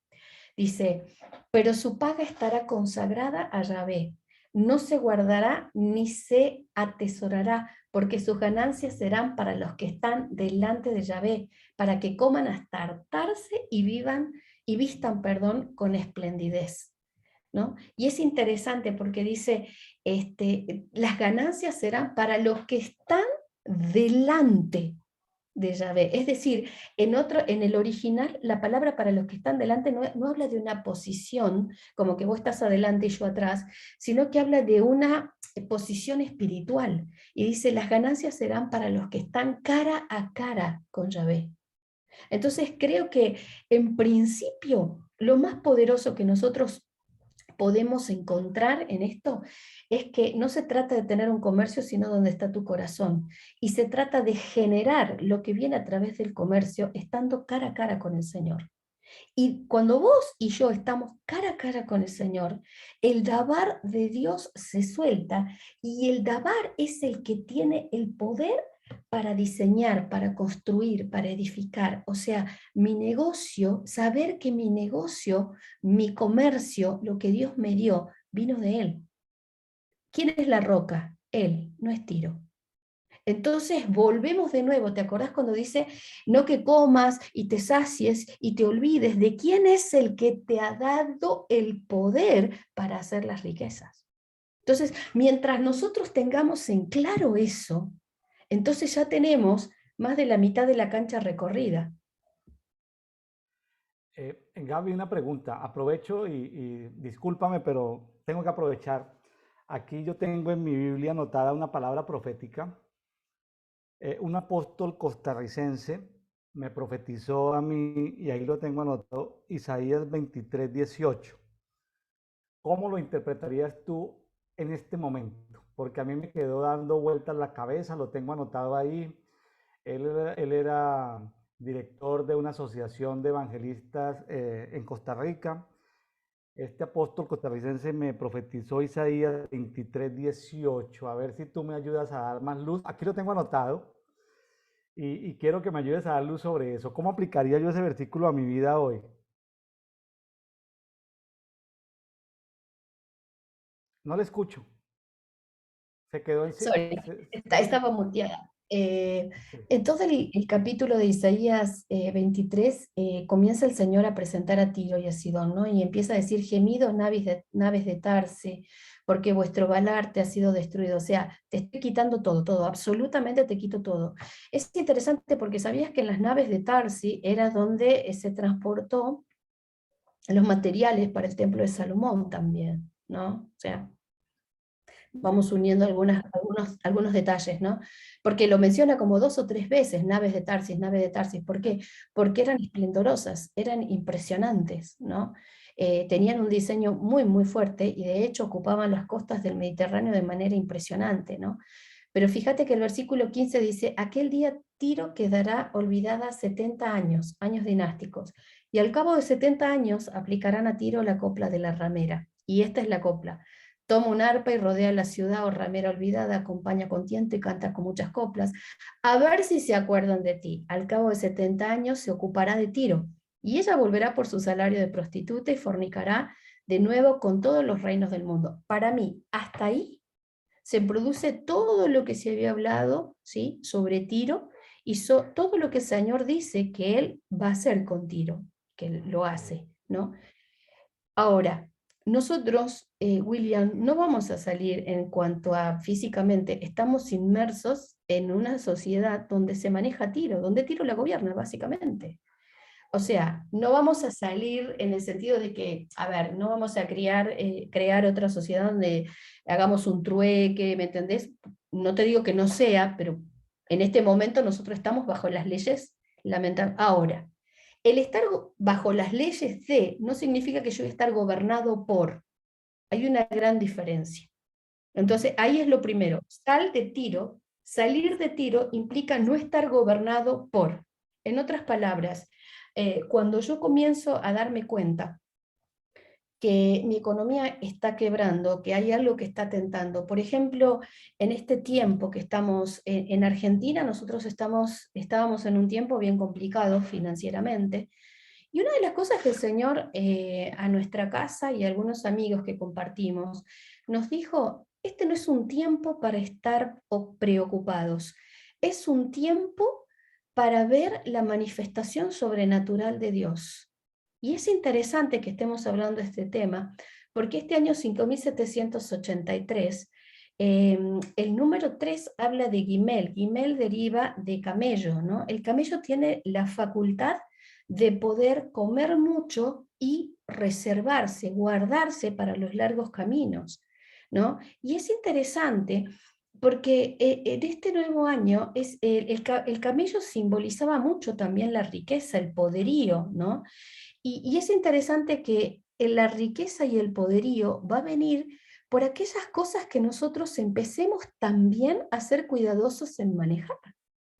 [SPEAKER 2] Dice, pero su paga estará consagrada a Yahvé, no se guardará ni se atesorará, porque sus ganancias serán para los que están delante de Yahvé, para que coman hasta hartarse y vivan y vistan, perdón, con esplendidez. ¿No? Y es interesante porque dice, las ganancias serán para los que están delante de Yahvé. Es decir, en el original, la palabra para los que están delante no habla de una posición, como que vos estás adelante y yo atrás, sino que habla de una posición espiritual. Y dice, las ganancias serán para los que están cara a cara con Yahvé. Entonces creo que en principio lo más poderoso que nosotros podemos encontrar en esto es que no se trata de tener un comercio, sino donde está tu corazón. Y se trata de generar lo que viene a través del comercio estando cara a cara con el Señor. Y cuando vos y yo estamos cara a cara con el Señor, el dabar de Dios se suelta y el dabar es el que tiene el poder para diseñar, para construir, para edificar. O sea, mi negocio, saber que mi negocio, mi comercio, lo que Dios me dio, vino de Él. ¿Quién es la roca? Él, no es Tiro. Entonces volvemos de nuevo, ¿te acordás cuando dice, no que comas y te sacies y te olvides de quién es el que te ha dado el poder para hacer las riquezas? Entonces, mientras nosotros tengamos en claro eso, entonces ya tenemos más de la mitad de la cancha recorrida.
[SPEAKER 1] Gaby, una pregunta. Aprovecho y discúlpame, pero tengo que aprovechar. Aquí yo tengo en mi Biblia anotada una palabra profética. Un apóstol costarricense me profetizó a mí, y ahí lo tengo anotado, Isaías 23:18. ¿Cómo lo interpretarías tú en este momento? Porque a mí me quedó dando vueltas la cabeza, lo tengo anotado ahí. Él era director de una asociación de evangelistas en Costa Rica. Este apóstol costarricense me profetizó Isaías 23:18. A ver si tú me ayudas a dar más luz. Aquí lo tengo anotado y quiero que me ayudes a dar luz sobre eso. ¿Cómo aplicaría yo ese versículo a mi vida hoy? No le escucho. Se quedó en...
[SPEAKER 2] Sorry, estaba muteada.
[SPEAKER 1] Sí.
[SPEAKER 2] En todo el capítulo de Isaías 23 comienza el Señor a presentar a Tiro y a Sidón, ¿no? Y empieza a decir, gemidos naves de Tarse, porque vuestro baluarte ha sido destruido. O sea, te estoy quitando todo, absolutamente te quito todo. Es interesante porque sabías que en las naves de Tarsi era donde se transportó los materiales para el templo de Salomón también, ¿no? O sea,
[SPEAKER 1] Sí.
[SPEAKER 2] vamos uniendo algunos detalles, ¿no? Porque lo menciona como 2 o 3 veces, naves de Tarsis. ¿Por qué? Porque eran esplendorosas, eran impresionantes, ¿no? Tenían un diseño muy, muy fuerte y de hecho ocupaban las costas del Mediterráneo de manera impresionante, ¿no? Pero fíjate que el versículo 15 dice, aquel día Tiro quedará olvidada 70 años, años dinásticos, y al cabo de 70 años aplicarán a Tiro la copla de la ramera. Y esta es la copla. Toma un arpa y rodea la ciudad, o ramera olvidada, acompaña con tiento y canta con muchas coplas. A ver si se acuerdan de ti. Al cabo de 70 años se ocupará de Tiro, y ella volverá por su salario de prostituta y fornicará de nuevo con todos los reinos del mundo. Para mí, hasta ahí se produce todo lo que se había hablado, ¿sí?, sobre Tiro, y todo lo que el Señor dice que Él va a hacer con Tiro, que Él lo hace, ¿no? Ahora, nosotros, William, no vamos a salir en cuanto a físicamente, estamos inmersos en una sociedad donde se maneja tiro, donde tiro la gobierna, básicamente. O sea, no vamos a salir en el sentido de que, a ver, no vamos a crear otra sociedad donde hagamos un trueque, ¿me entendés? No te digo que no sea, pero en este momento nosotros estamos bajo las leyes lamentables. Ahora, el estar bajo las leyes de no significa que yo voy a estar gobernado por. Hay una gran diferencia. Entonces, ahí es lo primero. Salir de tiro implica no estar gobernado por. En otras palabras, cuando yo comienzo a darme cuenta que mi economía está quebrando, que hay algo que está tentando. Por ejemplo, en este tiempo que estamos en Argentina, nosotros estábamos en un tiempo bien complicado financieramente, y una de las cosas que el Señor a nuestra casa y a algunos amigos que compartimos nos dijo, este no es un tiempo para estar preocupados, es un tiempo para ver la manifestación sobrenatural de Dios. Y es interesante que estemos hablando de este tema, porque este año 5783, el número 3 habla de Gimel. Gimel deriva de camello, ¿no? El camello tiene la facultad de poder comer mucho y reservarse, guardarse para los largos caminos, ¿no? Y es interesante porque en este nuevo año el camello simbolizaba mucho también la riqueza, el poderío, ¿no? Y es interesante que la riqueza y el poderío va a venir por aquellas cosas que nosotros empecemos también a ser cuidadosos en manejar,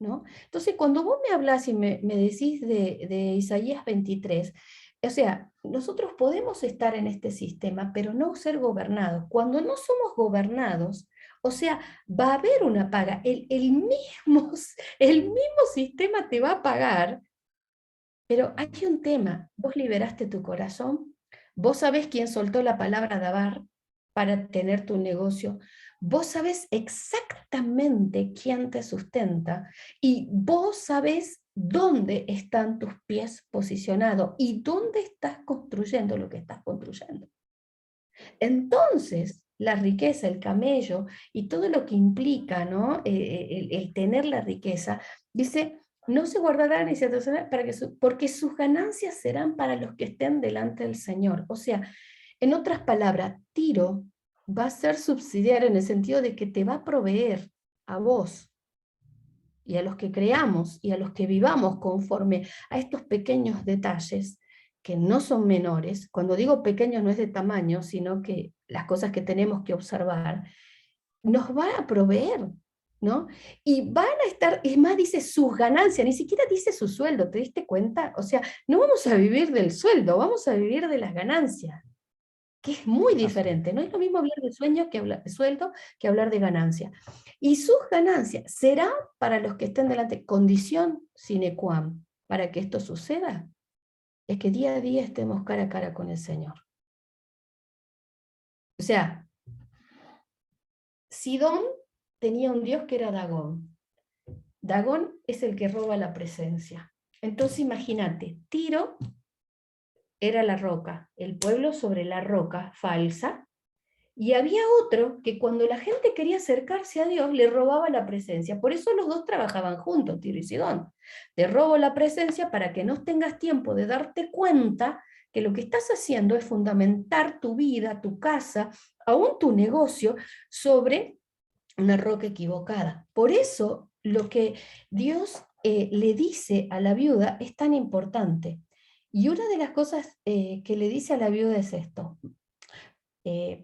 [SPEAKER 2] ¿no? Entonces, cuando vos me hablas y me decís de Isaías 23, o sea, nosotros podemos estar en este sistema, pero no ser gobernados. Cuando no somos gobernados, o sea, va a haber una paga. El mismo sistema te va a pagar, pero hay un tema. Vos liberaste tu corazón, vos sabés quién soltó la palabra Dabar para tener tu negocio, vos sabés exactamente quién te sustenta y vos sabés dónde están tus pies posicionados y dónde estás construyendo lo que estás construyendo. Entonces, la riqueza, el camello y todo lo que implica, ¿no? El tener la riqueza, dice, no se guardará ni se atesorará porque sus ganancias serán para los que estén delante del Señor. O sea, en otras palabras, Tiro va a ser subsidiario en el sentido de que te va a proveer a vos y a los que creamos y a los que vivamos conforme a estos pequeños detalles que no son menores. Cuando digo pequeños no es de tamaño, sino que las cosas que tenemos que observar, nos va a proveer, ¿no? Y van a estar, es más, dice sus ganancias, ni siquiera dice su sueldo, ¿te diste cuenta? O sea, no vamos a vivir del sueldo, vamos a vivir de las ganancias, que es muy
[SPEAKER 1] Así.
[SPEAKER 2] diferente. No es lo mismo hablar de sueldo que hablar de ganancia. Y sus ganancias serán para los que estén delante, condición sine qua non, para que esto suceda, es que día a día estemos cara a cara con el Señor. O sea, Sidón tenía un dios que era Dagón. Dagón es el que roba la presencia. Entonces imagínate, Tiro era la roca, el pueblo sobre la roca falsa, y había otro que cuando la gente quería acercarse a Dios le robaba la presencia. Por eso los dos trabajaban juntos, Tiro y Sidón. Te robo la presencia para que no tengas tiempo de darte cuenta que lo que estás haciendo es fundamentar tu vida, tu casa, aún tu negocio, sobre una roca equivocada. Por eso lo que Dios le dice a la viuda es tan importante. Y una de las cosas que le dice a la viuda es esto.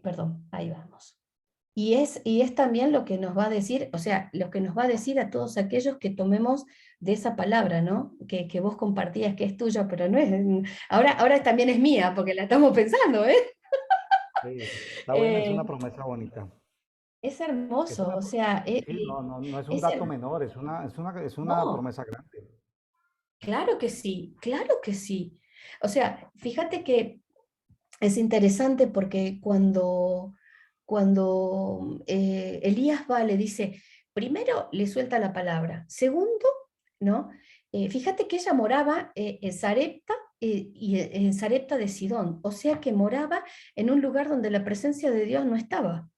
[SPEAKER 2] Perdón, ahí vamos. Y es también lo que nos va a decir, o sea, lo que nos va a decir a todos aquellos que tomemos de esa palabra, ¿no? Que vos compartías, que es tuya, pero no es. Ahora también es mía, porque la estamos pensando, ¿eh?
[SPEAKER 1] Sí, está buena, es una
[SPEAKER 2] Eh,
[SPEAKER 1] promesa bonita.
[SPEAKER 2] es
[SPEAKER 1] Es
[SPEAKER 2] hermoso,
[SPEAKER 1] una,
[SPEAKER 2] o sea,
[SPEAKER 1] sí, no es un
[SPEAKER 2] es
[SPEAKER 1] dato menor, es una
[SPEAKER 2] no,
[SPEAKER 1] promesa grande.
[SPEAKER 2] claro que sí, claro que sí. O sea, fíjate que es interesante porque cuando Elías va, le dice, primero le suelta la palabra, segundo, ¿no? Fíjate que ella moraba en Sarepta, y en Sarepta de Sidón, o sea que moraba en un lugar donde la presencia de Dios no estaba.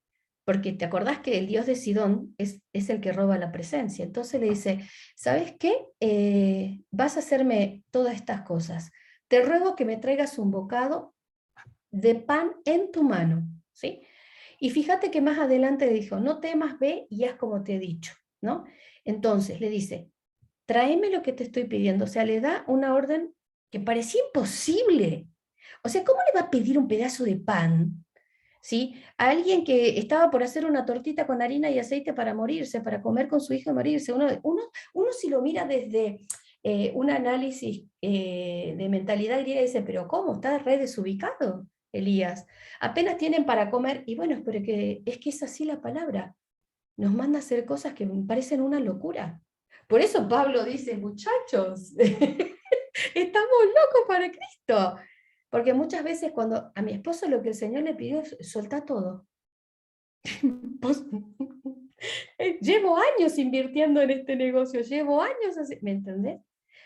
[SPEAKER 2] Porque te acordás que el dios de Sidón es el que roba la presencia. Entonces le dice, ¿sabes qué? Vas a hacerme todas estas cosas. Te ruego que me traigas un bocado de pan en tu mano, ¿sí? Y fíjate que más adelante le dijo, no temas, ve y haz como te he dicho, ¿no? Entonces le dice, tráeme lo que te estoy pidiendo. O sea, le da una orden que parecía imposible. O sea, ¿cómo le va a pedir un pedazo de pan, ¿sí? A alguien que estaba por hacer una tortita con harina y aceite para morirse, para comer con su hijo y morirse? Uno si lo mira desde un análisis de mentalidad griega dice, pero ¿cómo? Está re desubicado, Elías. Apenas tienen para comer, y bueno, pero es que es así la palabra. Nos manda a hacer cosas que me parecen una locura. Por eso Pablo dice, muchachos, estamos locos para Cristo. Porque muchas veces cuando a mi esposo lo que el Señor le pidió es soltar todo. Vos- Llevo años invirtiendo en este negocio, llevo años, ¿me entendés?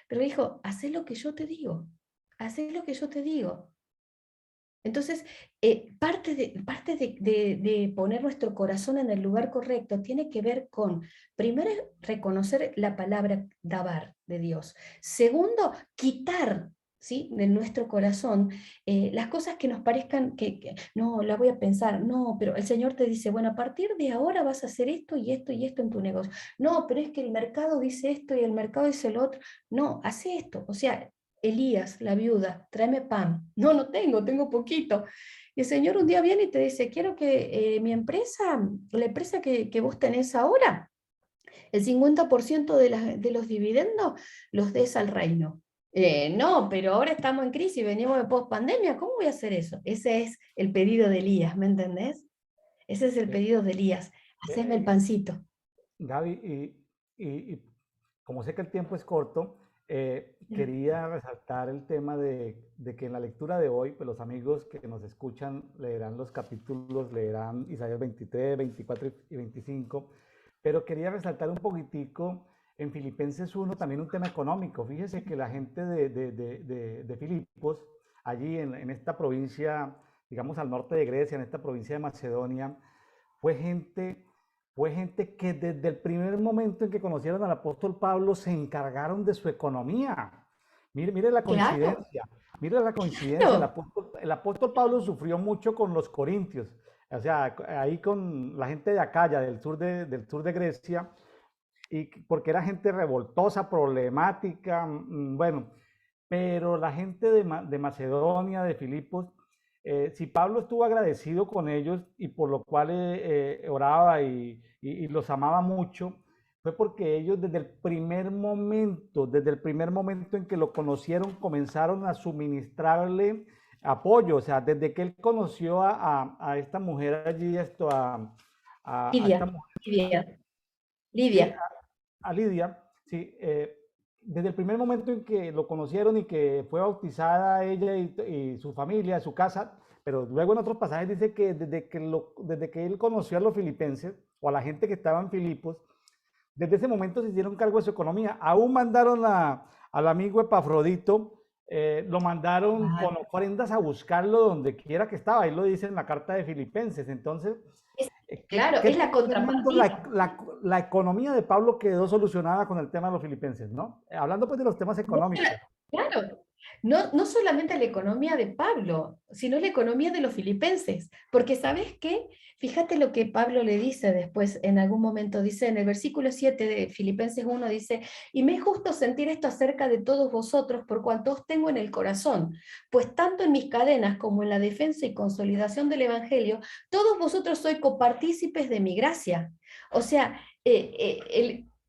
[SPEAKER 2] Pero dijo, haz lo que yo te digo, haz lo que yo te digo. Entonces, parte de poner nuestro corazón en el lugar correcto tiene que ver con, primero, reconocer la palabra dabar de Dios. Segundo, quitar, ¿sí?, de nuestro corazón las cosas que nos parezcan no, la voy a pensar, no, pero el Señor te dice, bueno, a partir de ahora vas a hacer esto y esto y esto en tu negocio. No, pero es que el mercado dice esto y el mercado dice lo otro. No, hace esto. O sea, Elías, la viuda, tráeme pan. No, no tengo, tengo poquito. Y el Señor un día viene y te dice, quiero que mi empresa, la empresa que vos tenés ahora, el 50% de los dividendos los des al reino. No, pero ahora estamos en crisis, venimos de post pandemia, ¿cómo voy a hacer eso? Ese es el pedido de Elías, ¿me entendés? Ese es el
[SPEAKER 1] Eh,
[SPEAKER 2] pedido de Elías, haceme el
[SPEAKER 1] eh,
[SPEAKER 2] pancito.
[SPEAKER 1] Gaby, y como sé que el tiempo es corto, quería resaltar el tema de que en la lectura de hoy, pues los amigos que nos escuchan leerán los capítulos, leerán Isaías 23, 24 y 25, pero quería resaltar un poquitico en Filipenses 1 también un tema económico. Fíjese que la gente de Filipos, allí en esta provincia, digamos al norte de Grecia, en esta provincia de Macedonia, fue gente fue gente que desde el primer momento en que conocieron al apóstol Pablo se encargaron de su economía. Mire,
[SPEAKER 2] Claro,
[SPEAKER 1] mire la coincidencia.
[SPEAKER 2] claro.
[SPEAKER 1] El apóstol Pablo sufrió mucho con los corintios, o sea, ahí con la gente de Acaya, del sur de Grecia, y porque era gente revoltosa, problemática, bueno, pero la gente de Macedonia, de Filipos, si Pablo estuvo agradecido con ellos y por lo cual oraba y los amaba mucho, fue porque ellos desde el primer momento en que lo conocieron, comenzaron a suministrarle apoyo, o sea, desde que él conoció a esta mujer allí, a esta
[SPEAKER 2] Lidia,
[SPEAKER 1] mujer,
[SPEAKER 2] Lidia,
[SPEAKER 1] sí,
[SPEAKER 2] Lidia.
[SPEAKER 1] a Lidia, sí, desde el primer momento en que lo conocieron y que fue bautizada ella y su familia, su casa, pero luego en otros pasajes dice que desde que él conoció a los filipenses o a la gente que estaba en Filipos, desde ese momento se hicieron cargo de su economía. Aún mandaron al amigo Epafrodito, lo mandaron con ofrendas a buscarlo donde quiera que estaba. Ahí lo dice en la carta de Filipenses. Entonces,
[SPEAKER 2] Es-
[SPEAKER 1] qué,
[SPEAKER 2] claro,
[SPEAKER 1] qué
[SPEAKER 2] es la
[SPEAKER 1] tremendo,
[SPEAKER 2] contrapartida.
[SPEAKER 1] la economía de Pablo quedó solucionada con el tema de los filipenses, ¿no? Hablando pues de los temas económicos.
[SPEAKER 2] Claro, no, no solamente la economía de Pablo, sino la economía de los filipenses, porque ¿sabes qué? Fíjate lo que Pablo le dice después, en algún momento dice, en el versículo 7 de Filipenses 1, dice, y me es justo sentir esto acerca de todos vosotros, por cuanto os tengo en el corazón, pues tanto en mis cadenas como en la defensa y consolidación del Evangelio, todos vosotros sois copartícipes de mi gracia. O sea,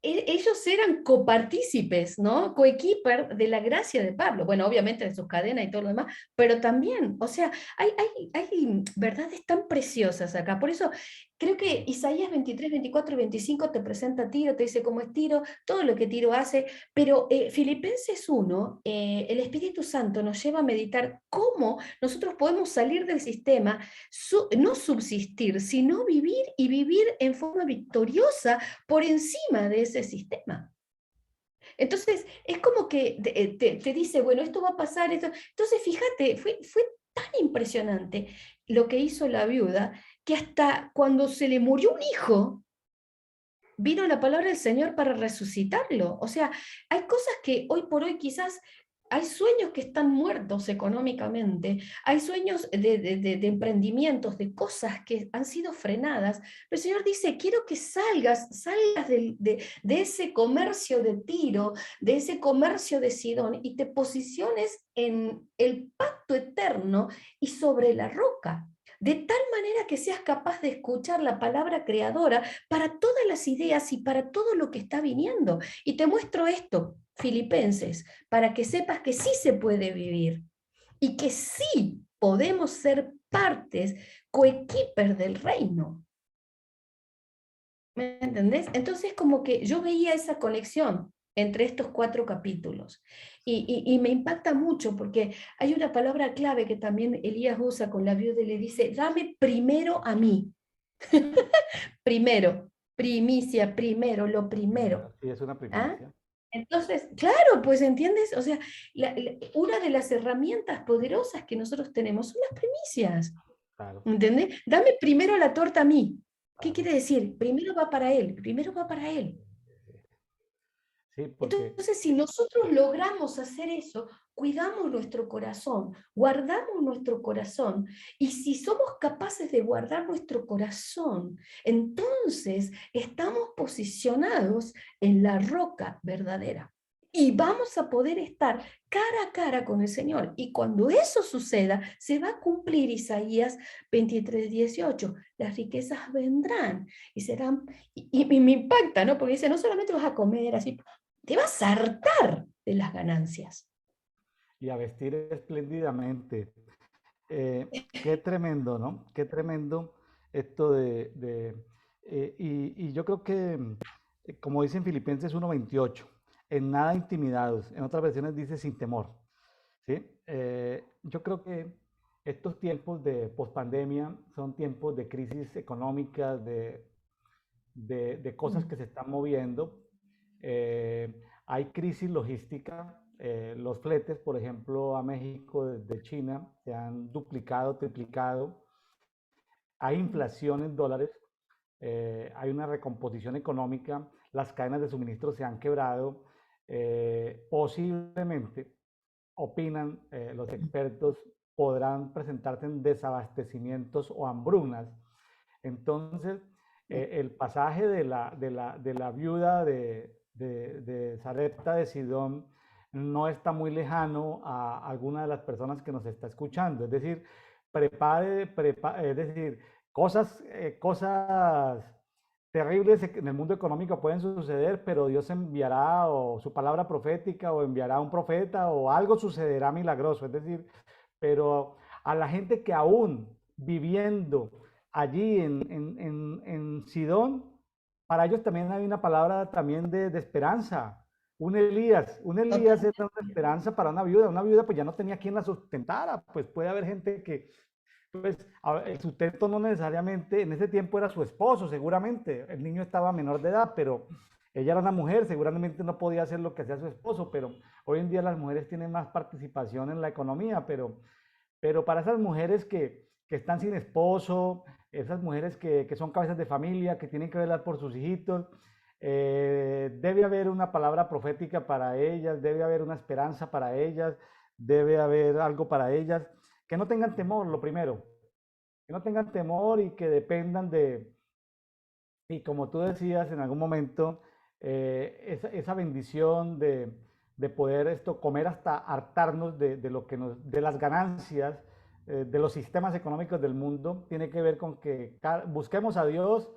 [SPEAKER 2] ellos eran copartícipes, ¿no? Coequiper de la gracia de Pablo. Bueno, obviamente de sus cadenas y todo lo demás, pero también, o sea, hay verdades tan preciosas acá. Por eso creo que Isaías 23, 24 y 25 te presenta a Tiro, te dice cómo es Tiro, todo lo que Tiro hace, pero Filipenses 1, el Espíritu Santo nos lleva a meditar cómo nosotros podemos salir del sistema, no subsistir, sino vivir y vivir en forma victoriosa por encima de ese sistema. Entonces, es como que te dice, bueno, esto va a pasar. Esto. Entonces, fíjate, fue tan impresionante lo que hizo la viuda, que hasta cuando se le murió un hijo, vino la palabra del Señor para resucitarlo. O sea, hay cosas que hoy por hoy quizás hay sueños que están muertos económicamente, hay sueños de emprendimientos, de cosas que han sido frenadas, pero el Señor dice, quiero que salgas de ese comercio de Tiro, de ese comercio de Sidón, y te posiciones en el pacto eterno y sobre la roca, de tal manera que seas capaz de escuchar la palabra creadora para todas las ideas y para todo lo que está viniendo. Y te muestro esto, Filipenses, para que sepas que sí se puede vivir y que sí podemos ser partes, coequiper del reino. ¿Me entendés? Entonces como que yo veía esa conexión entre estos 4 capítulos y me impacta mucho porque hay una palabra clave que también Elías usa con la viuda y le dice, dame primero a mí. Primero, primicia, primero, lo primero.
[SPEAKER 1] Sí, es una
[SPEAKER 2] ¿Ah?
[SPEAKER 1] primicia.
[SPEAKER 2] Entonces, claro, pues entiendes, o sea, una de las herramientas poderosas que nosotros tenemos son las primicias,
[SPEAKER 1] Claro,
[SPEAKER 2] ¿entendés? Dame primero la torta a mí. ¿Qué
[SPEAKER 1] claro.
[SPEAKER 2] quiere decir? Primero va para él, primero va para él.
[SPEAKER 1] Sí, porque
[SPEAKER 2] Entonces, si nosotros logramos hacer eso, cuidamos nuestro corazón, guardamos nuestro corazón, y si somos capaces de guardar nuestro corazón, entonces estamos posicionados en la roca verdadera. Y vamos a poder estar cara a cara con el Señor. Y cuando eso suceda, se va a cumplir Isaías 23:18. Las riquezas vendrán y serán, y me impacta, ¿no? Porque dice, no solamente vas a comer así, te vas a hartar de las ganancias.
[SPEAKER 1] y a vestir espléndidamente. Qué tremendo, ¿no? Qué tremendo esto y yo creo que, como dice en Filipenses 1:28, en nada intimidados, en otras versiones dice sin temor, ¿sí? Yo creo que estos tiempos de pospandemia son tiempos de crisis económicas, de cosas que se están moviendo. Hay crisis logística. Los fletes, por ejemplo, a México desde China se han duplicado, triplicado. Hay inflación en dólares. Hay una recomposición económica. Las cadenas de suministro se han quebrado. Posiblemente, opinan los expertos, podrán presentarse en desabastecimientos o hambrunas. Entonces, el pasaje de la viuda de Sarepta de Sidón no está muy lejano a alguna de las personas que nos está escuchando. Es decir, es decir, cosas terribles en el mundo económico pueden suceder, pero Dios enviará o su palabra profética o enviará un profeta o algo sucederá milagroso. Es decir, pero a la gente que aún viviendo allí en Sidón, para ellos también hay una palabra también de esperanza. Un Elías era una
[SPEAKER 2] Totalmente.
[SPEAKER 1] esperanza para una viuda pues ya no tenía quien la sustentara, pues puede haber gente que, pues el sustento no necesariamente, en ese tiempo era su esposo, seguramente, el niño estaba menor de edad, pero ella era una mujer, seguramente no podía hacer lo que hacía su esposo, pero hoy en día las mujeres tienen más participación en la economía, pero para esas mujeres que están sin esposo, esas mujeres que son cabezas de familia, que tienen que velar por sus hijitos, debe haber una palabra profética para ellas, debe haber una esperanza para ellas, debe haber algo para ellas. Que no tengan temor, lo primero, que no tengan temor y que dependan y como tú decías en algún momento, esa bendición de poder comer hasta hartarnos de lo que de las ganancias de los sistemas económicos del mundo, tiene que ver con que busquemos a Dios,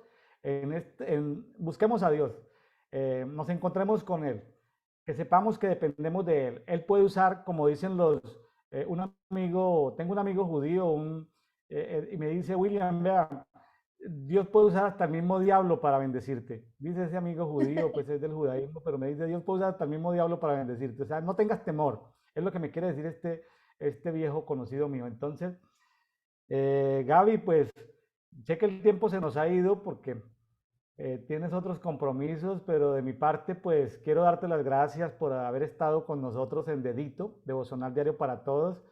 [SPEAKER 1] busquemos a Dios, nos encontremos con Él, que sepamos que dependemos de Él. Él puede usar, como dicen tengo un amigo judío, y me dice, William, vea, Dios puede usar hasta el mismo diablo para bendecirte. Dice ese amigo judío, pues es del judaísmo, pero me dice, Dios puede usar hasta el mismo diablo para bendecirte. O sea, no tengas temor. Es lo que me quiere decir este viejo conocido mío. Entonces, Gaby, pues sé que el tiempo se nos ha ido porque tienes otros compromisos, pero de mi parte, pues quiero darte las gracias por haber estado con nosotros en Dedito, Devocional Diario para Todos.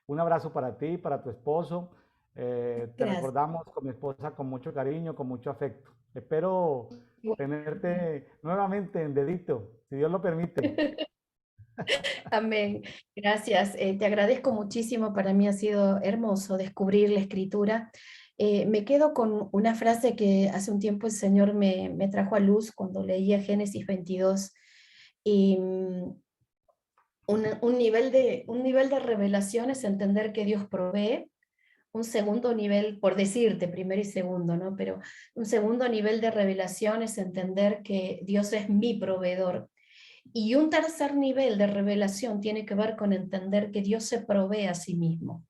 [SPEAKER 1] Un abrazo para ti, para tu esposo. Te
[SPEAKER 2] Gracias.
[SPEAKER 1] recordamos con mi esposa con mucho cariño, con mucho afecto. Espero tenerte nuevamente en Dedito, si Dios lo permite.
[SPEAKER 2] Amén. Gracias. Te agradezco muchísimo. Para mí ha sido hermoso descubrir la escritura. Me quedo con una frase que hace un tiempo el Señor me trajo a luz cuando leía Génesis 22. Y un nivel de revelación es entender que Dios provee. Un segundo nivel, por decirte, primero y segundo, ¿no? Pero un segundo nivel de revelación es entender que Dios es mi proveedor. Y un tercer nivel de revelación tiene que ver con entender que Dios se provee a sí mismo.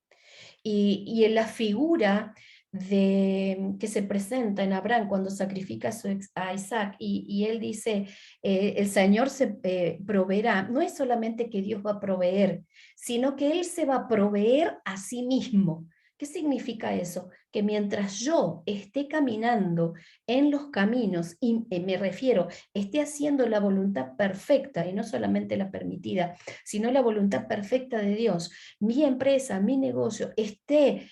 [SPEAKER 2] Y en la figura que se presenta en Abraham cuando sacrifica a Isaac y él dice, el Señor se proveerá, no es solamente que Dios va a proveer, sino que Él se va a proveer a sí mismo. ¿Qué significa eso? Que mientras yo esté caminando en los caminos, y me refiero, esté haciendo la voluntad perfecta y no solamente la permitida, sino la voluntad perfecta de Dios, mi empresa, mi negocio esté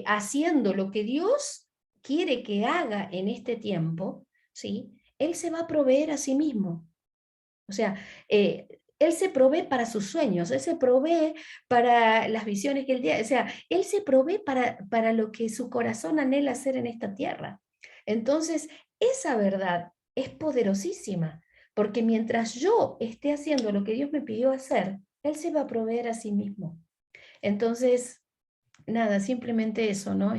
[SPEAKER 2] haciendo lo que Dios quiere que haga en este tiempo, ¿sí? Él se va a proveer a sí mismo. O sea, él se provee para sus sueños, él se provee para las visiones que él tiene, o sea, él se provee para lo que su corazón anhela hacer en esta tierra. Entonces, esa verdad es poderosísima, porque mientras yo esté haciendo lo que Dios me pidió hacer, él se va a proveer a sí mismo. Entonces, nada, simplemente eso, ¿no?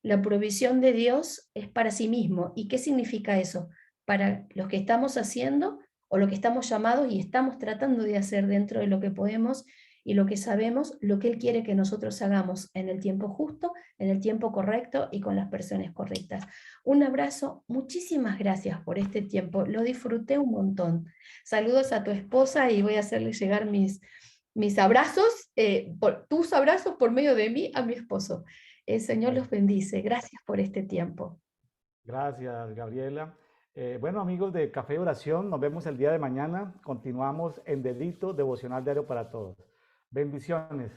[SPEAKER 2] La provisión de Dios es para sí mismo. ¿Y qué significa eso? Para los que estamos haciendo o lo que estamos llamados y estamos tratando de hacer dentro de lo que podemos y lo que sabemos, lo que Él quiere que nosotros hagamos en el tiempo justo, en el tiempo correcto y con las personas correctas. Un abrazo, muchísimas gracias por este tiempo, lo disfruté un montón. Saludos a tu esposa y voy a hacerle llegar mis abrazos, tus abrazos por medio de mí a mi esposo. El Señor los bendice. Gracias por este tiempo.
[SPEAKER 1] Gracias, Gabriela. Bueno, amigos de Café y Oración, nos vemos el día de mañana. Continuamos en Dedito, Devocional Diario para Todos. Bendiciones.